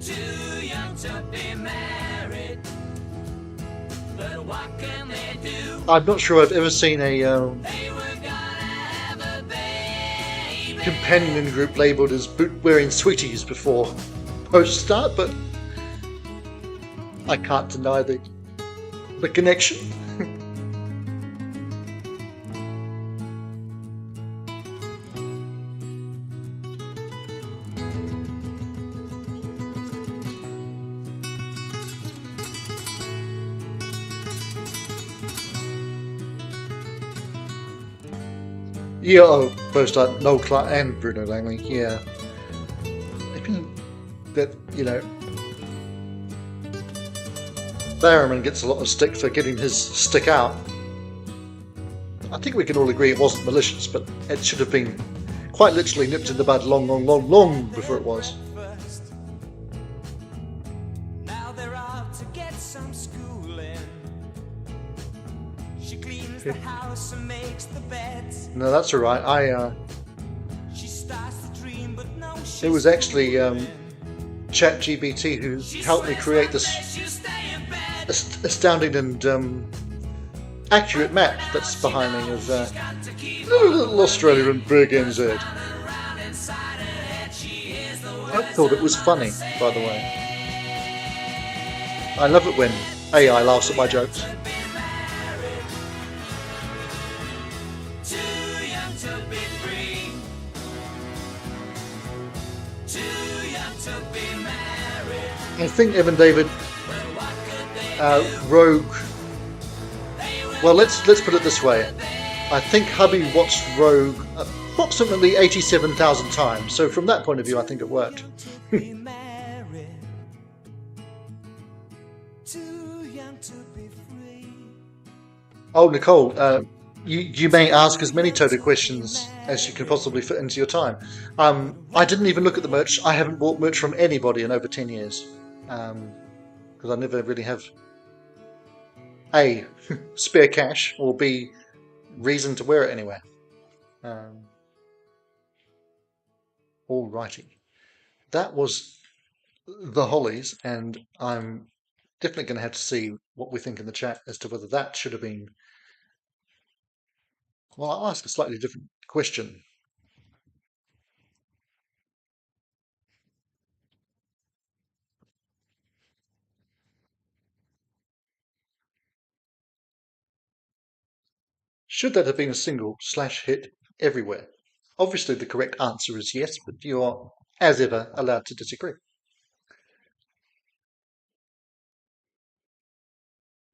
Too young to be married. But what can they do? I'm not sure I've ever seen a They were gonna have a baby. companion group labelled as boot-wearing sweeties before post-start, but I can't deny the connection. Yeah, oh, post-start, Noel Clark and Bruno Langley, yeah. I mean, that, you know, Barrowman gets a lot of stick for getting his stick out. I think we can all agree it wasn't malicious, but it should have been quite literally nipped in the bud long before it was. Now they're out to get some schooling. She cleans the house and makes the beds. No, that's all right. She starts to dream, but no, It was actually ChatGPT who helped me create this astounding and accurate map that's behind me of little Australia and Big NZ. I thought it was funny, by the way. I love it when AI laughs at my jokes. I think Evan David Rogue. Well, let's put it this way. I think hubby watched Rogue approximately 87,000 times. So from that point of view, I think it worked. Oh, Nicole, you may ask as many Toto questions as you can possibly fit into your time. I didn't even look at the merch. I haven't bought merch from anybody in over 10 years. Because I never really have A, spare cash, or B, reason to wear it anywhere. Alrighty. That was the Hollies, and I'm definitely going to have to see what we think in the chat as to whether that should have been... Well, I'll ask a slightly different question. Should that have been a single/hit everywhere? Obviously, the correct answer is yes, but you are, as ever, allowed to disagree.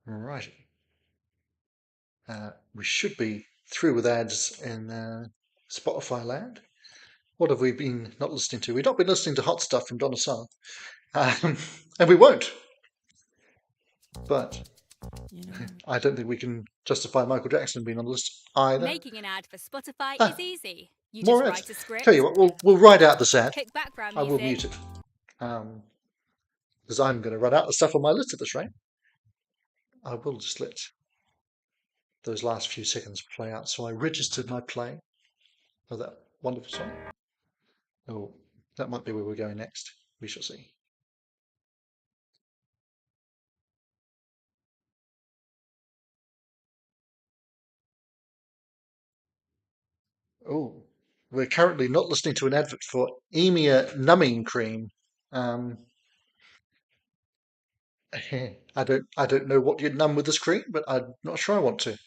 Right. We should be through with ads in Spotify land. What have we been not listening to? We've not been listening to hot stuff from Donna Summer. And we won't. But I don't think we can justify Michael Jackson being on the list either. Making an ad for Spotify is easy. You more just ads. write a script. Tell you what, we'll write out this ad. Pick background I will music. mute it. Because I'm going to run out of stuff on my list at this rate. I will just let those last few seconds play out. So I registered my play of that wonderful song. Oh, that might be where we're going next. We shall see. Oh, we're currently not listening to an advert for EMEA numbing cream. I don't know what you'd numb with this cream, but I'm not sure I want to.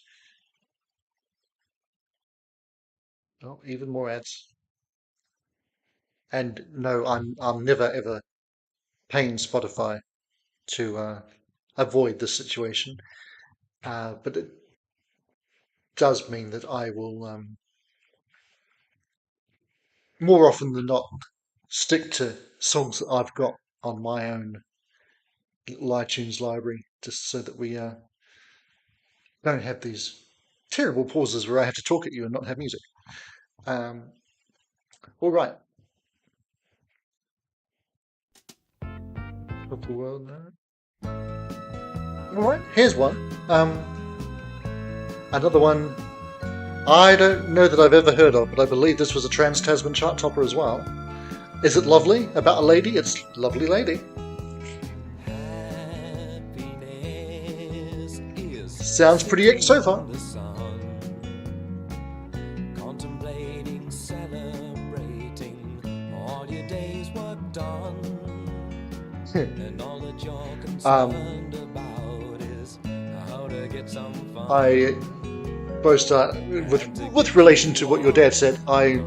Oh, even more ads. And no, I'm never ever paying Spotify to avoid this situation. But it does mean that I will more often than not stick to songs that I've got on my own little iTunes library, just so that we don't have these terrible pauses where I have to talk at you and not have music. All right. Of the world now. All right, here's one. Another one I don't know that I've ever heard of, but I believe this was a Trans-Tasman chart topper as well. Is it lovely? About a lady? It's Lovely Lady. Sounds pretty ick so far. Contemplating, celebrating all your days work done. And all that you're concerned about is how to get some fun. I boast with relation to what your dad said. I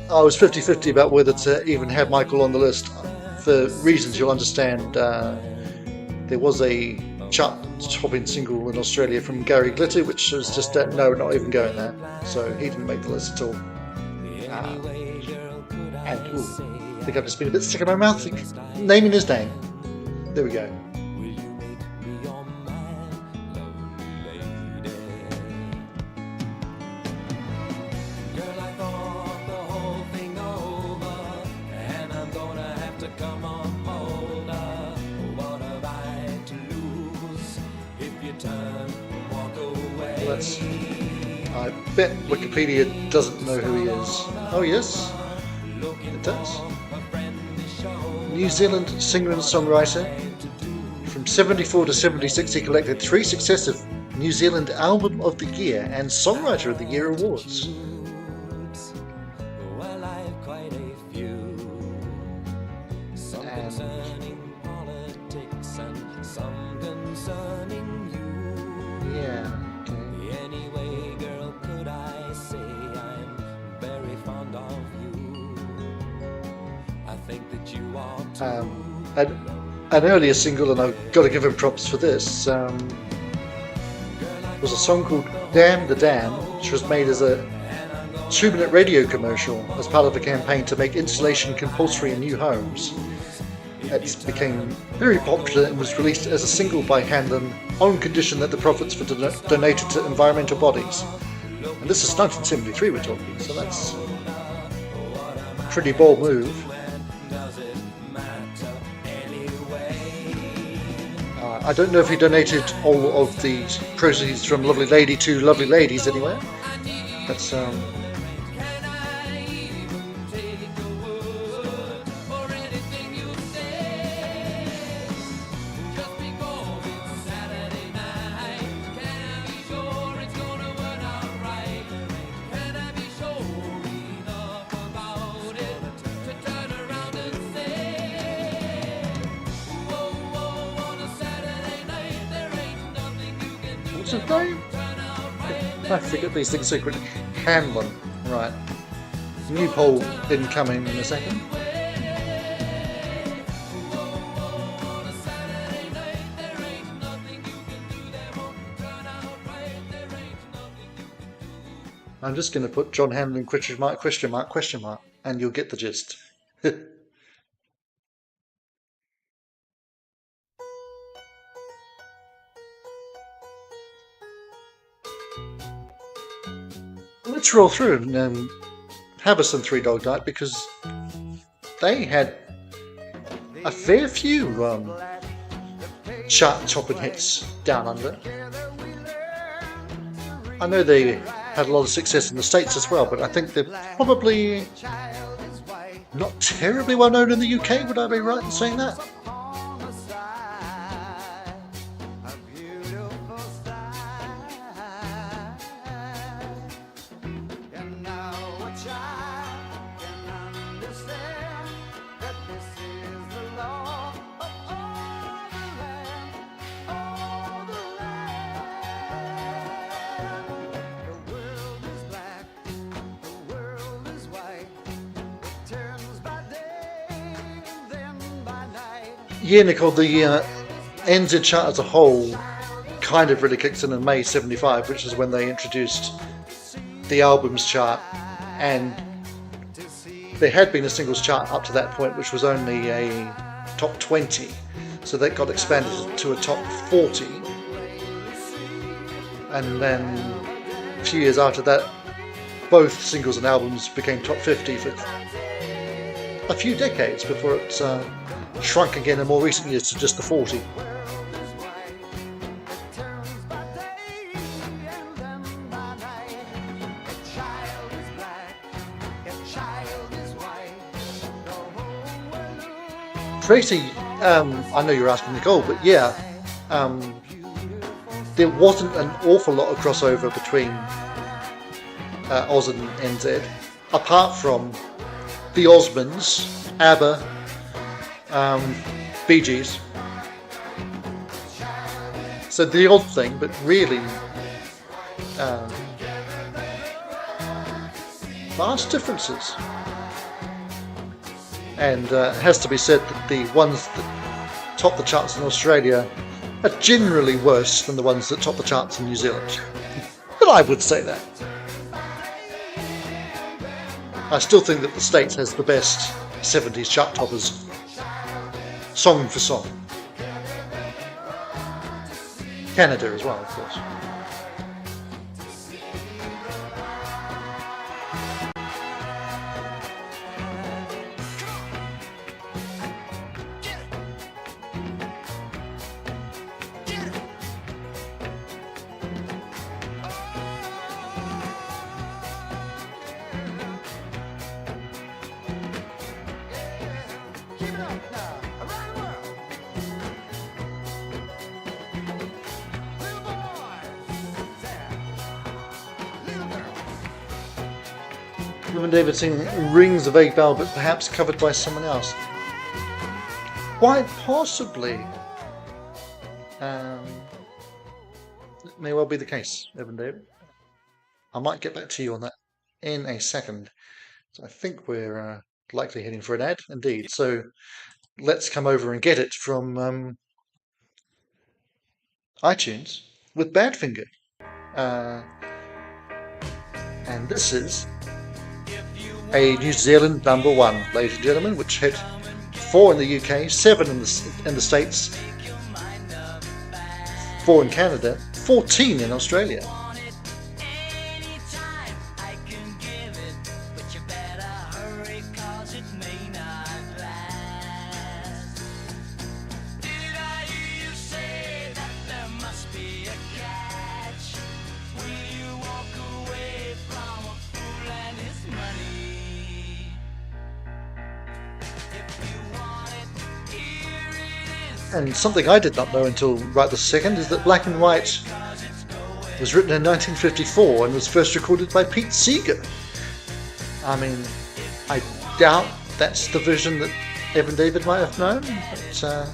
was 50-50 about whether to even have Michael on the list. For reasons you'll understand, there was a chart-topping single in Australia from Gary Glitter, which was just no, not even going there. So he didn't make the list at all. And I think I've just been a bit sick in my mouth naming his name. There we go. I bet Wikipedia doesn't know who he is. Oh yes, it does. New Zealand singer and songwriter. From 74 to 76 he collected 3 successive New Zealand Album of the Year and Songwriter of the Year awards. An earlier single, and I've got to give him props for this, was a song called Damn the Dam, which was made as a 2-minute radio commercial as part of a campaign to make insulation compulsory in new homes. It became very popular and was released as a single by Hanlon on condition that the profits were donated to environmental bodies. And this is 1973 we're talking, so that's a pretty bold move. I don't know if he donated all of the proceeds from Lovely Lady to Lovely Ladies anywhere. That's what's his name? I forget these things so quickly. Hanlon, right. New poll incoming in a second. I'm just going to put John Hanlon question mark, and you'll get the gist. Let's roll through and have us some Three Dog Night, because they had a fair few chart-topping hits down under. I know they had a lot of success in the States as well, but I think they're probably not terribly well known in the UK. Would I be right in saying that? Yeah, Nicole, the NZ chart as a whole kind of really kicked in May 75, which is when they introduced the albums chart, and there had been a singles chart up to that point, which was only a top 20, so that got expanded to a top 40, and then a few years after that, both singles and albums became top 50 for a few decades before it shrunk again in more recent years to just the 40. Tracy, I know you're asking Nicole, but yeah, there wasn't an awful lot of crossover between Oz and NZ, apart from the Osmonds, ABBA, Bee Gees. So the odd thing, but really vast differences. And it has to be said that the ones that top the charts in Australia are generally worse than the ones that top the charts in New Zealand. But I would say that. I still think that the States has the best 70s chart toppers, song for song. Canada as well, of course. David singing rings a vague bell, but perhaps covered by someone else. Quite possibly. It may well be the case, Evan David. I might get back to you on that in a second. So I think we're likely heading for an ad, indeed. So let's come over and get it from iTunes with Badfinger. And this is a New Zealand #1, ladies and gentlemen, which hit 4 in the UK, 7 in the States, 4 in Canada, 14 in Australia. And something I did not know until right this second is that Black and White was written in 1954 and was first recorded by Pete Seeger. I mean, I doubt that's the version that Evan David might have known, but I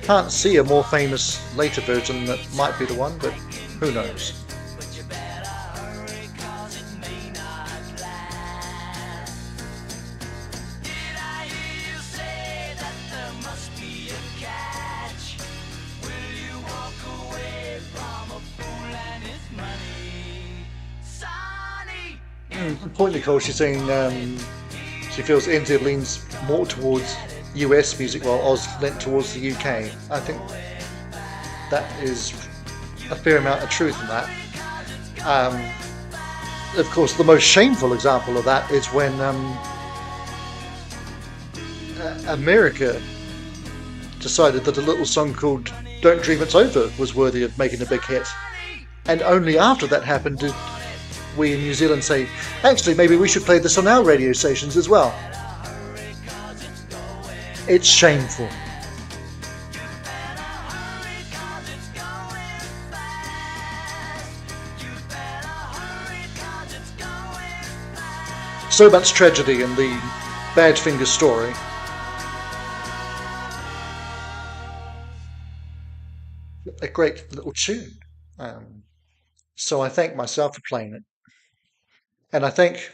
can't see a more famous later version that might be the one, but who knows. Away Good point, Nicole. She's saying she feels NZ leans more towards US music while Oz leant towards the UK. I think that is a fair amount of truth in that. Of course, the most shameful example of that is when America decided that a little song called Don't Dream It's Over was worthy of making a big hit. And only after that happened did we in New Zealand say, actually, maybe we should play this on our radio stations as well. It's shameful. So much tragedy in the Badfinger story. A great little tune. So I thank myself for playing it. And I thank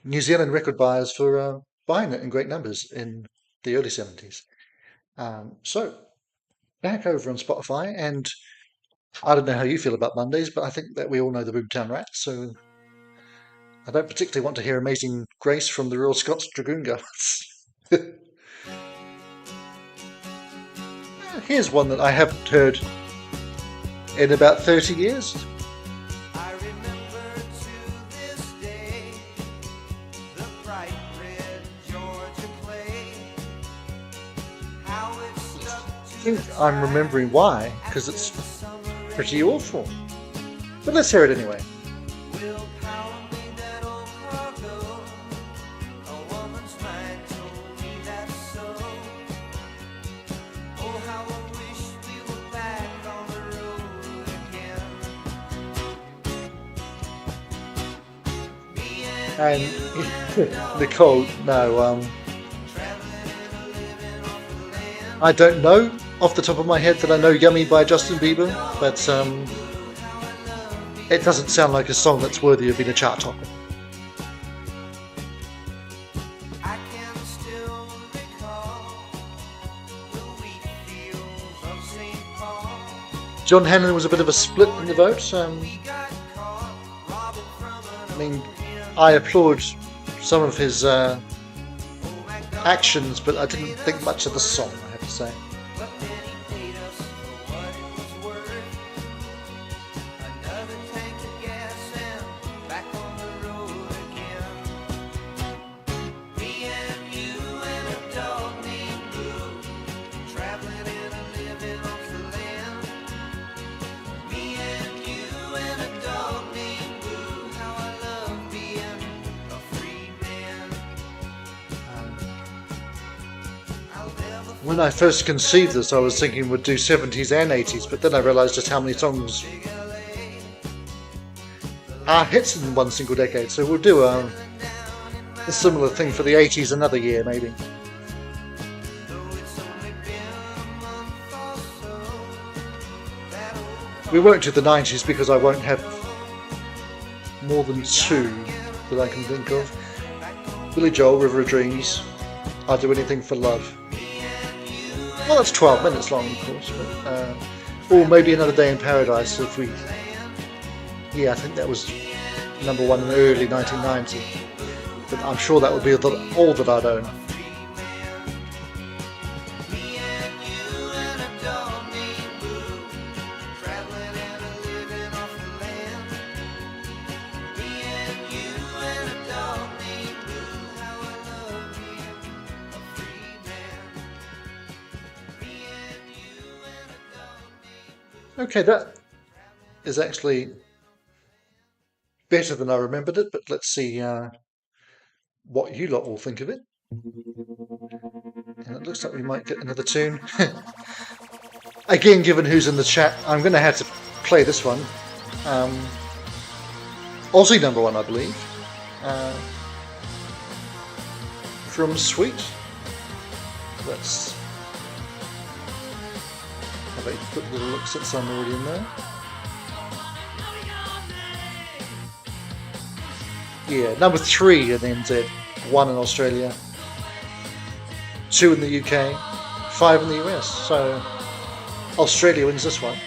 New Zealand record buyers for buying it in great numbers in the early 70s. So back over on Spotify, and I don't know how you feel about Mondays, but I think that we all know the Boomtown Rats, so I don't particularly want to hear Amazing Grace from the Royal Scots Dragoon Guards. Here's one that I haven't heard in about 30 years. I remember to this day the bright red Georgia clay. How it stuck I think I'm remembering why, because it's pretty awful. But let's hear it anyway. will power me that old cargo. A woman's mind told me that's so. Oh, how I wish we were back on the road again. Me and And Nicole, no, I don't know off the top of my head that I know Yummy by Justin Bieber, but it doesn't sound like a song that's worthy of being a chart topper. I can still recall the wheat fields of St. Paul. John Hannon was a bit of a split in the vote. We got caught robbing from I an mean, I applaud some of his actions, but I didn't think much of the song, I have to say. but then he paid us for what it was worth. Another tank of gas and back on the road again. Me and you and a dog named Blue, traveling and a living off the land. Me and you and a dog named Blue, how I love being a free man. I'll never When I first conceived this, I was thinking we'd do 70s and 80s, but then I realised just how many songs are hits in one single decade, so we'll do a similar thing for the 80s another year, maybe. We won't do the 90s because I won't have more than two that I can think of. Billy Joel, River of Dreams, I'll Do Anything for Love. Well, that's 12 minutes long, of course, but, or maybe Another Day in Paradise if we... Yeah, I think that was number one in the early 1990s, but I'm sure that would be all that I'd own. Okay, that is actually better than I remembered it, but let's see what you lot all think of it. And it looks like we might get another tune. Again, given who's in the chat, I'm going to have to play this one. Aussie number one, I believe. From Sweet. Let's have a quick little look since I'm already in there. Yeah, number 3 in NZ, 1 in Australia, 2 in the UK, 5 in the US. So Australia wins this one.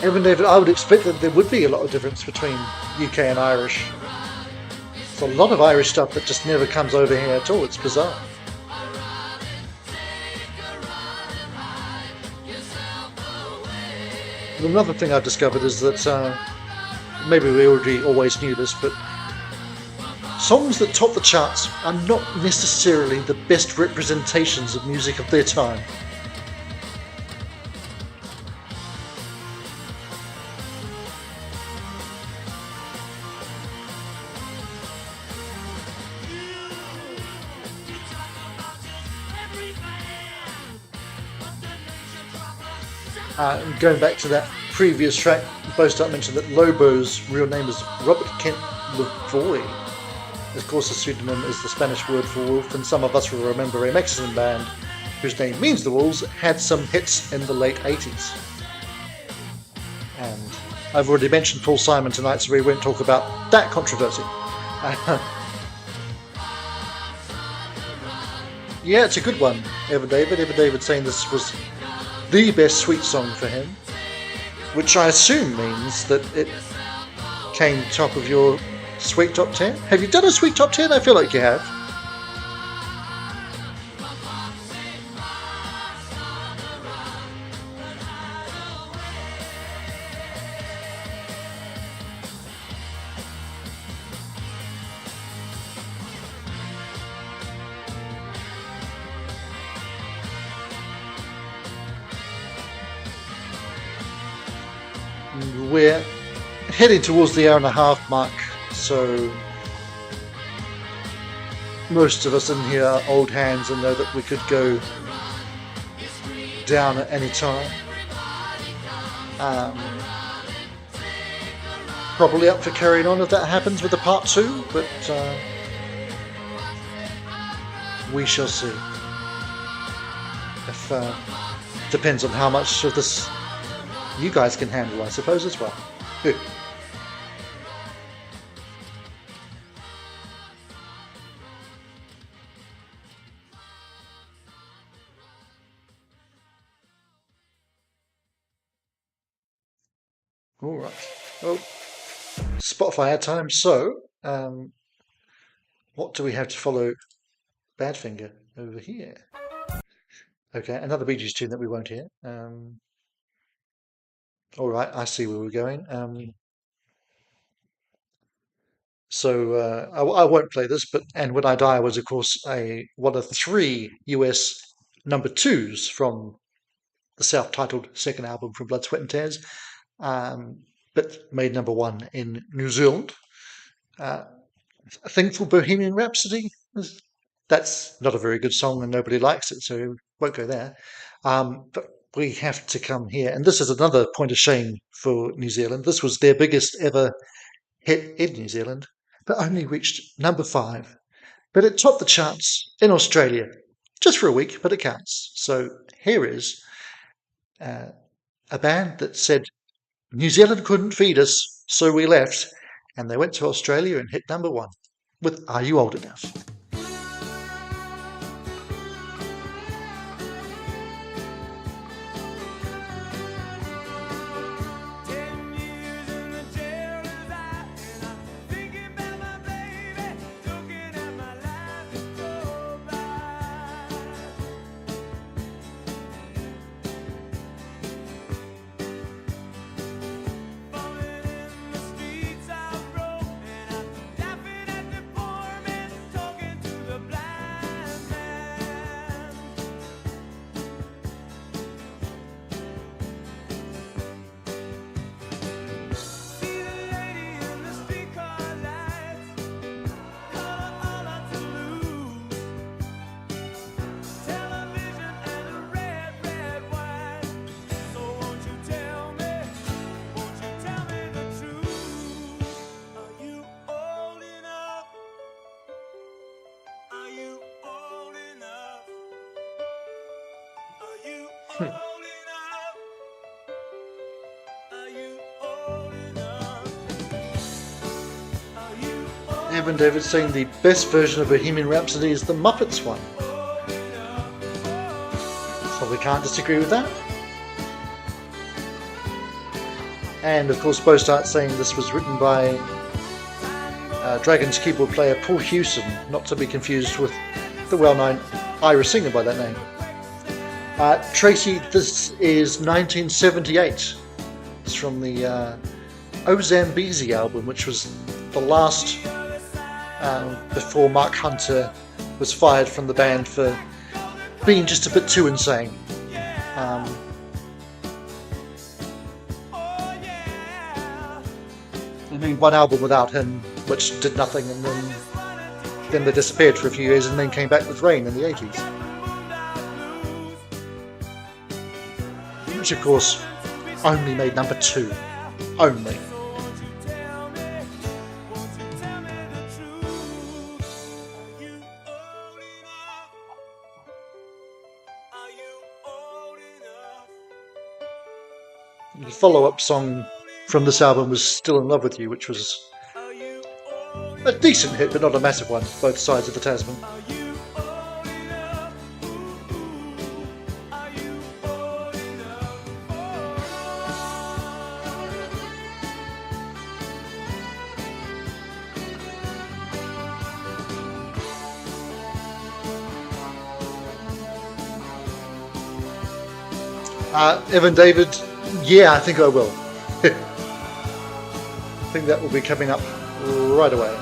Evan David, I would expect that there would be a lot of difference between UK and Irish. There's a lot of Irish stuff that just never comes over here at all. It's bizarre. Another thing I've discovered is that maybe we already always knew this, but songs that top the charts are not necessarily the best representations of music of their time. Going back to that previous track, Bostart mentioned that Lobo's real name is Robert Kent Lavoy. Of course, the pseudonym is the Spanish word for wolf, and some of us will remember a Mexican band whose name means the Wolves had some hits in the late 80s. And I've already mentioned Paul Simon tonight, so we won't talk about that controversy. Yeah, it's a good one, Evan David. Evan David saying this was the best Sweet song for him, which I assume means that it came top of your Sweet Top 10. Have you done a Sweet Top 10? I feel like you have. We're heading towards the hour and a half mark, so most of us in here are old hands and know that we could go down at any time. Probably up for carrying on if that happens with the part 2, but we shall see. If depends on how much of this you guys can handle, I suppose, as well. All right. Well, Spotify ad time. So, what do we have to follow Badfinger over here? Okay, another Bee Gees tune that we won't hear. All right, I see where we're going. I won't play this, but And When I Die was, of course, one of 3 US number 2s from the self-titled second album from Blood, Sweat and Tears, but made number 1 in New Zealand. A thing for Bohemian Rhapsody, that's not a very good song and nobody likes it, so we won't go there. But we have to come here, and this is another point of shame for New Zealand. This was their biggest ever hit in New Zealand, but only reached number 5. But it topped the charts in Australia, just for a week, but it counts. So here is a band that said, New Zealand couldn't feed us, so we left, and they went to Australia and hit number 1 with Are You Old Enough? Evan David saying the best version of Bohemian Rhapsody is the Muppets one. So we can't disagree with that. And of course, Bo starts saying this was written by Dragon's keyboard player Paul Hewson, not to be confused with the well-known Irish singer by that name. Tracy, this is 1978. It's from the O Zambezi album, which was the last before Mark Hunter was fired from the band for being just a bit too insane. I mean, one album without him, which did nothing, and then they disappeared for a few years, and then came back with Rain in the 80s. Which, of course, only made number 2. Only. The follow-up song from this album was Still in Love with You, which was a decent hit, but not a massive one, both sides of the Tasman. Evan David, yeah, I think I will. I think that will be coming up right away.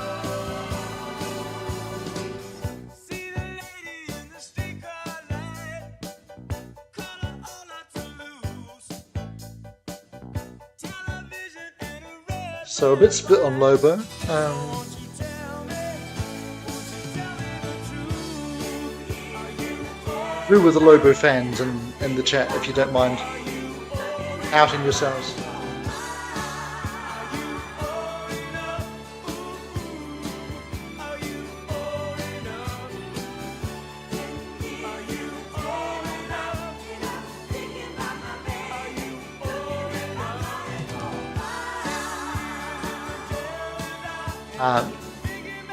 So a bit split on Lobo. Who were the Lobo fans in the chat, if you don't mind outing yourselves?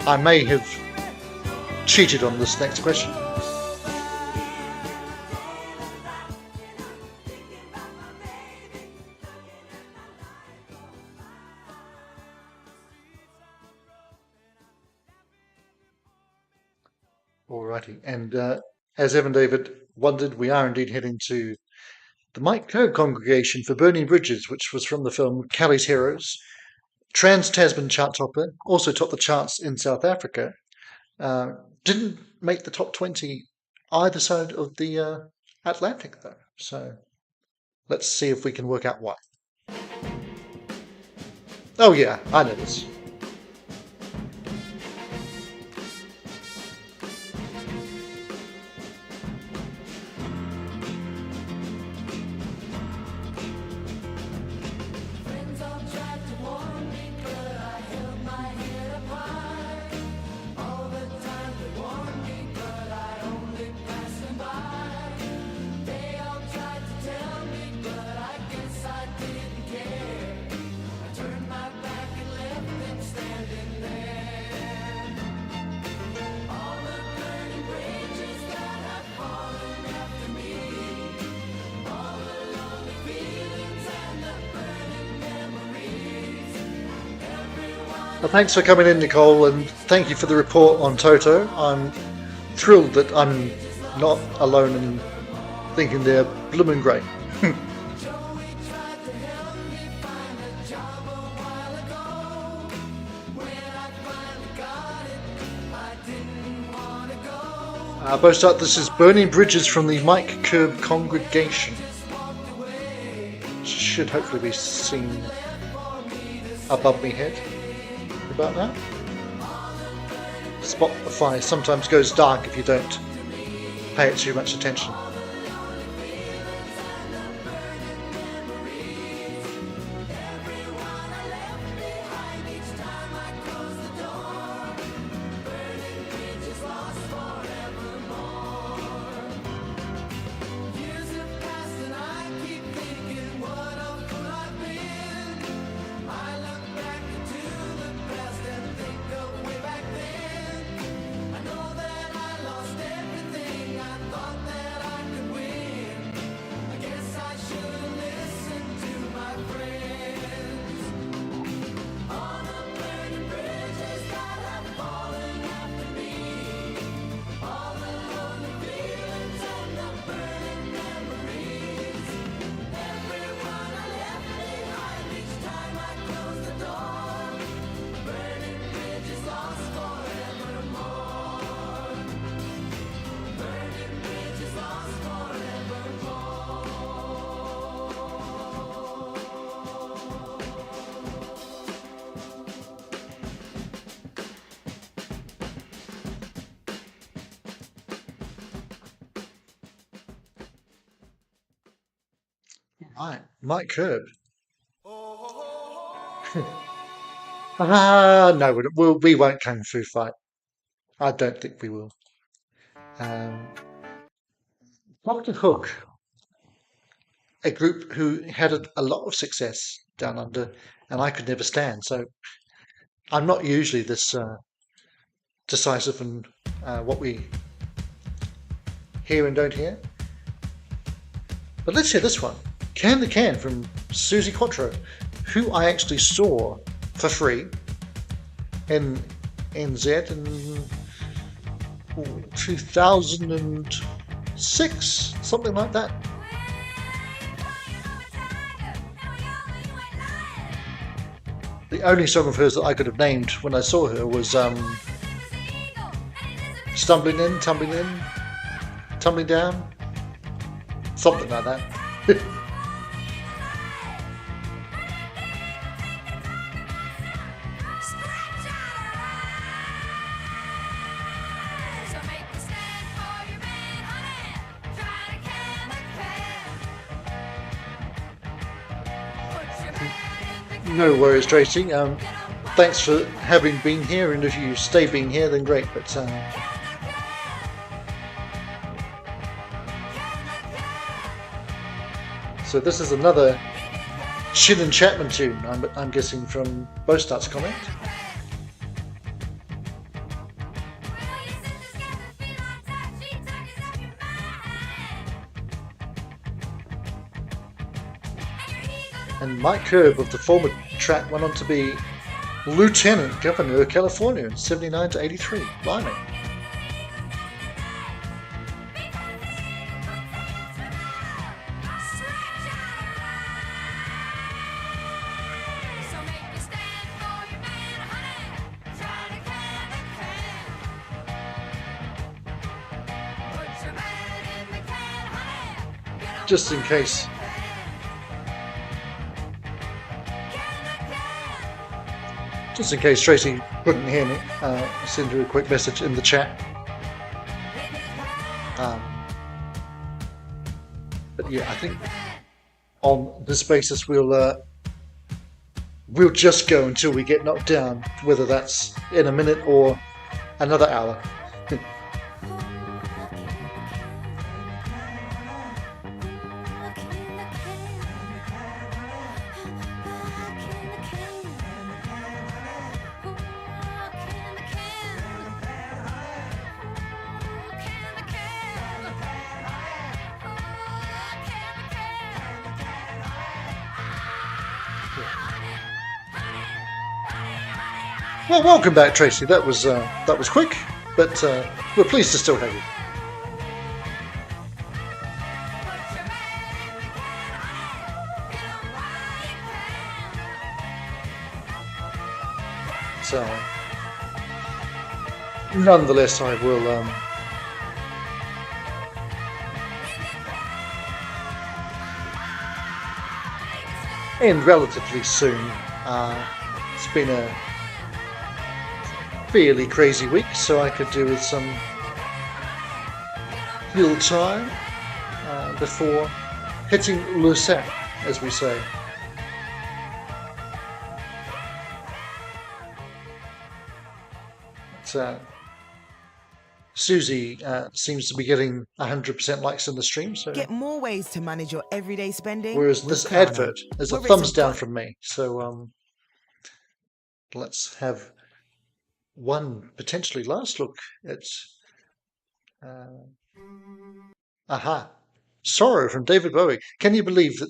I may have cheated on this next question. Alrighty, and as Evan David wondered, we are indeed heading to the Mike Kerr congregation for Burning Bridges, which was from the film Callie's Heroes. Trans-Tasman chart topper, also topped the charts in South Africa. Didn't make the top 20 either side of the Atlantic, though. So let's see if we can work out why. Oh yeah, I know this. Well, thanks for coming in, Nicole, and thank you for the report on Toto. I'm thrilled that I'm not alone in thinking they're bloomin' great. Bostart, this is Burning Bridges from the Mike Kerr congregation. Should hopefully be seen above me head. About that. Spotify sometimes goes dark if you don't pay it too much attention. Right, Mike Curb. No, we won't Kung Fu Fight. I don't think we will. Dr. Hook, a group who had a lot of success down under, and I could never stand. So I'm not usually this decisive in what we hear and don't hear. But let's hear this one. Can the Can from Susie Quattro, who I actually saw for free in NZ in 2006, something like that. The only song of hers that I could have named when I saw her was Stumbling In, Tumbling Down, something like that. No worries, Tracy. Thanks for having been here, and if you stay being here, then great. But so this is another Shin and Chapman tune. I'm guessing from Bostart's comment. And Mike Curb of the former track went on to be Lieutenant Governor of California in 79 to 83. Blimey. Just in case. Just in case Tracy couldn't hear me, send her a quick message in the chat. But yeah, I think on this basis we'll just go until we get knocked down, whether that's in a minute or another hour. Well, welcome back, Tracy. That was quick, but we're pleased to still have you. So, nonetheless, I will end relatively soon. It's been a fairly crazy week, so I could do with some little time before hitting le sac, as we say. Susie seems to be getting 100% likes in the stream. So get more ways to manage your everyday spending. Whereas this advert is a thumbs down from me. So let's have one potentially last look at Sorrow from David Bowie. Can you believe that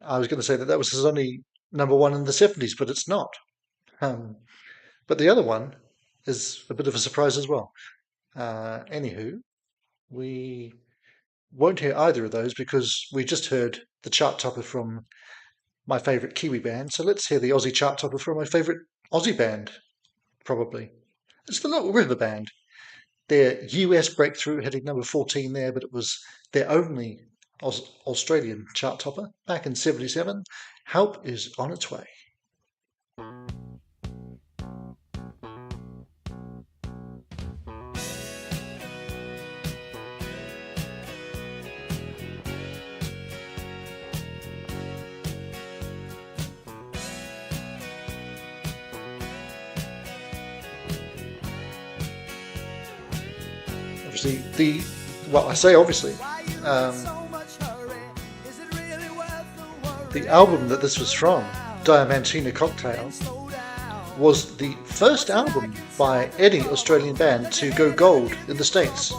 I was going to say that was his only number one in the 70s, but it's not. But the other one is a bit of a surprise as well. Anywho, we won't hear either of those because we just heard the chart topper from my favourite Kiwi band. So let's hear the Aussie chart topper from my favourite Aussie band, probably. It's the Little River Band. Their US breakthrough hitting number 14 there, but it was their only Australian chart topper back in 77. Help is on its way. obviously well, I say obviously, the album that this was from, Diamantina Cocktail, was the first album by any Australian band to go gold in the States,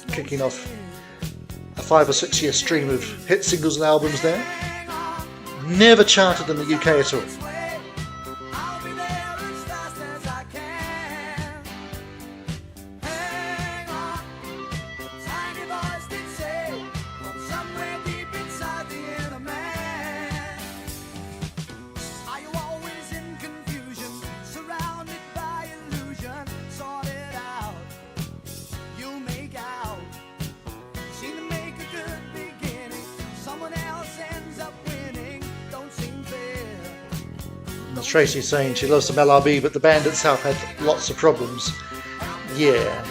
kicking off a 5 or 6 year stream of hit singles and albums there. Never charted in the UK at all. Tracy's saying she loves some LRB, but the band itself had lots of problems. Yeah.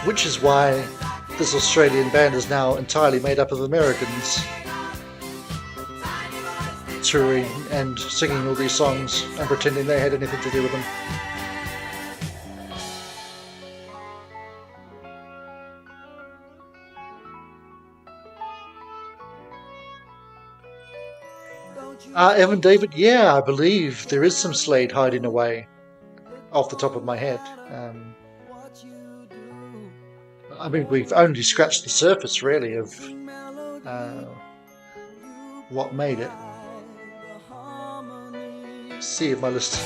Which is why this Australian band is now entirely made up of Americans, touring and singing all these songs and pretending they had anything to do with them. Evan David, yeah, I believe there is some Slade hiding away off the top of my head. I mean, we've only scratched the surface, really, of what made it. Let's see if my list...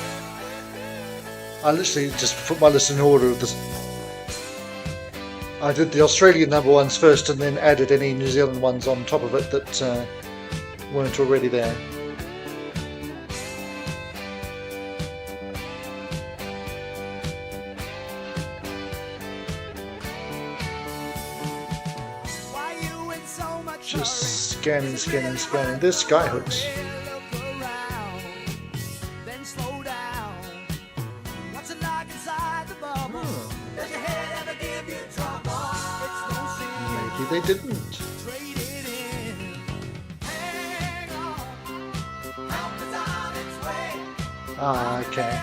I literally just put my list in order of this. I did the Australian number ones first and then added any New Zealand ones on top of it that weren't already there. Just scanning. There's Skyhooks. Maybe they didn't. Okay.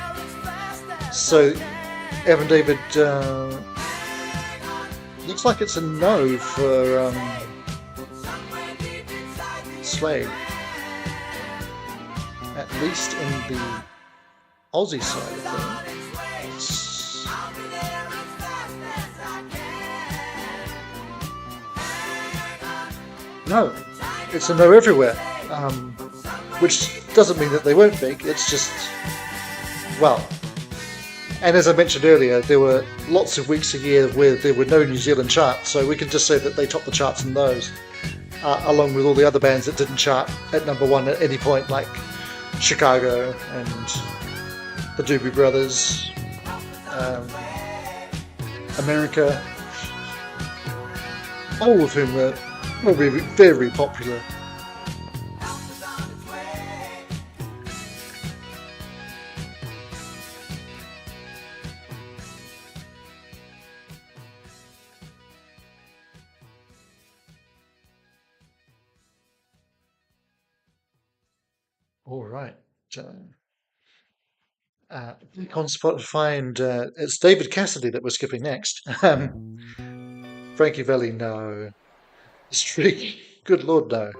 So, Evan David, looks like it's a no for Slade, at least in the Aussie side of things. No, it's a no everywhere, which doesn't mean that they weren't big, it's just, well, and as I mentioned earlier, there were lots of weeks a year where there were no New Zealand charts, so we can just say that they topped the charts in those. Along with all the other bands that didn't chart at number one at any point, like Chicago and the Doobie Brothers, America, all of whom were probably very popular. All right. On Spotify, and it's David Cassidy that we're skipping next. Frankie Valli, no. Streak, good lord, no.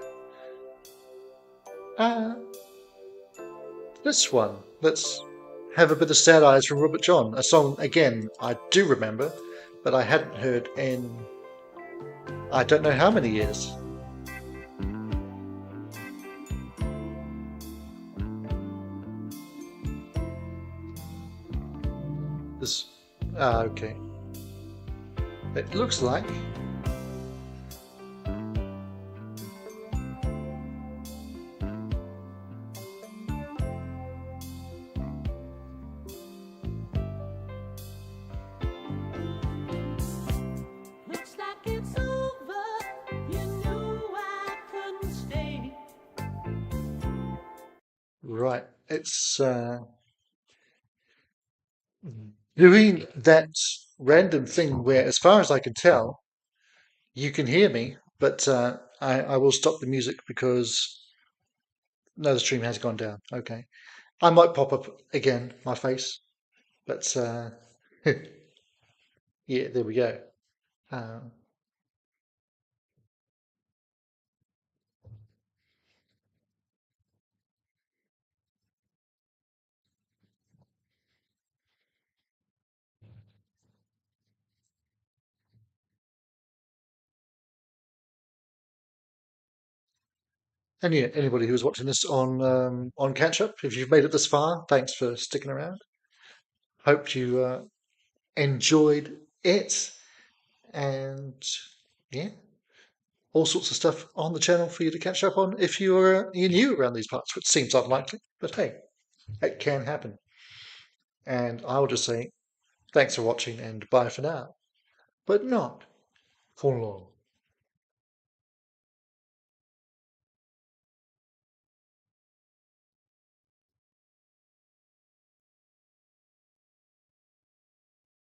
This one, let's have a bit of Sad Eyes from Robert John. A song, again, I do remember, but I hadn't heard in I don't know how many years. This, okay. It looks like it's over. You knew I couldn't stay. right. It's doing that random thing where, as far as I can tell, you can hear me, but I will stop the music because no, the stream has gone down. Okay, I might pop up again my face, but yeah, there we go. Um, and yeah, anybody who's watching this on catch up, if you've made it this far, thanks for sticking around. Hope you enjoyed it, and yeah, all sorts of stuff on the channel for you to catch up on if you're new around these parts, which seems unlikely, but hey, it can happen. And I'll just say thanks for watching and bye for now, but not for long.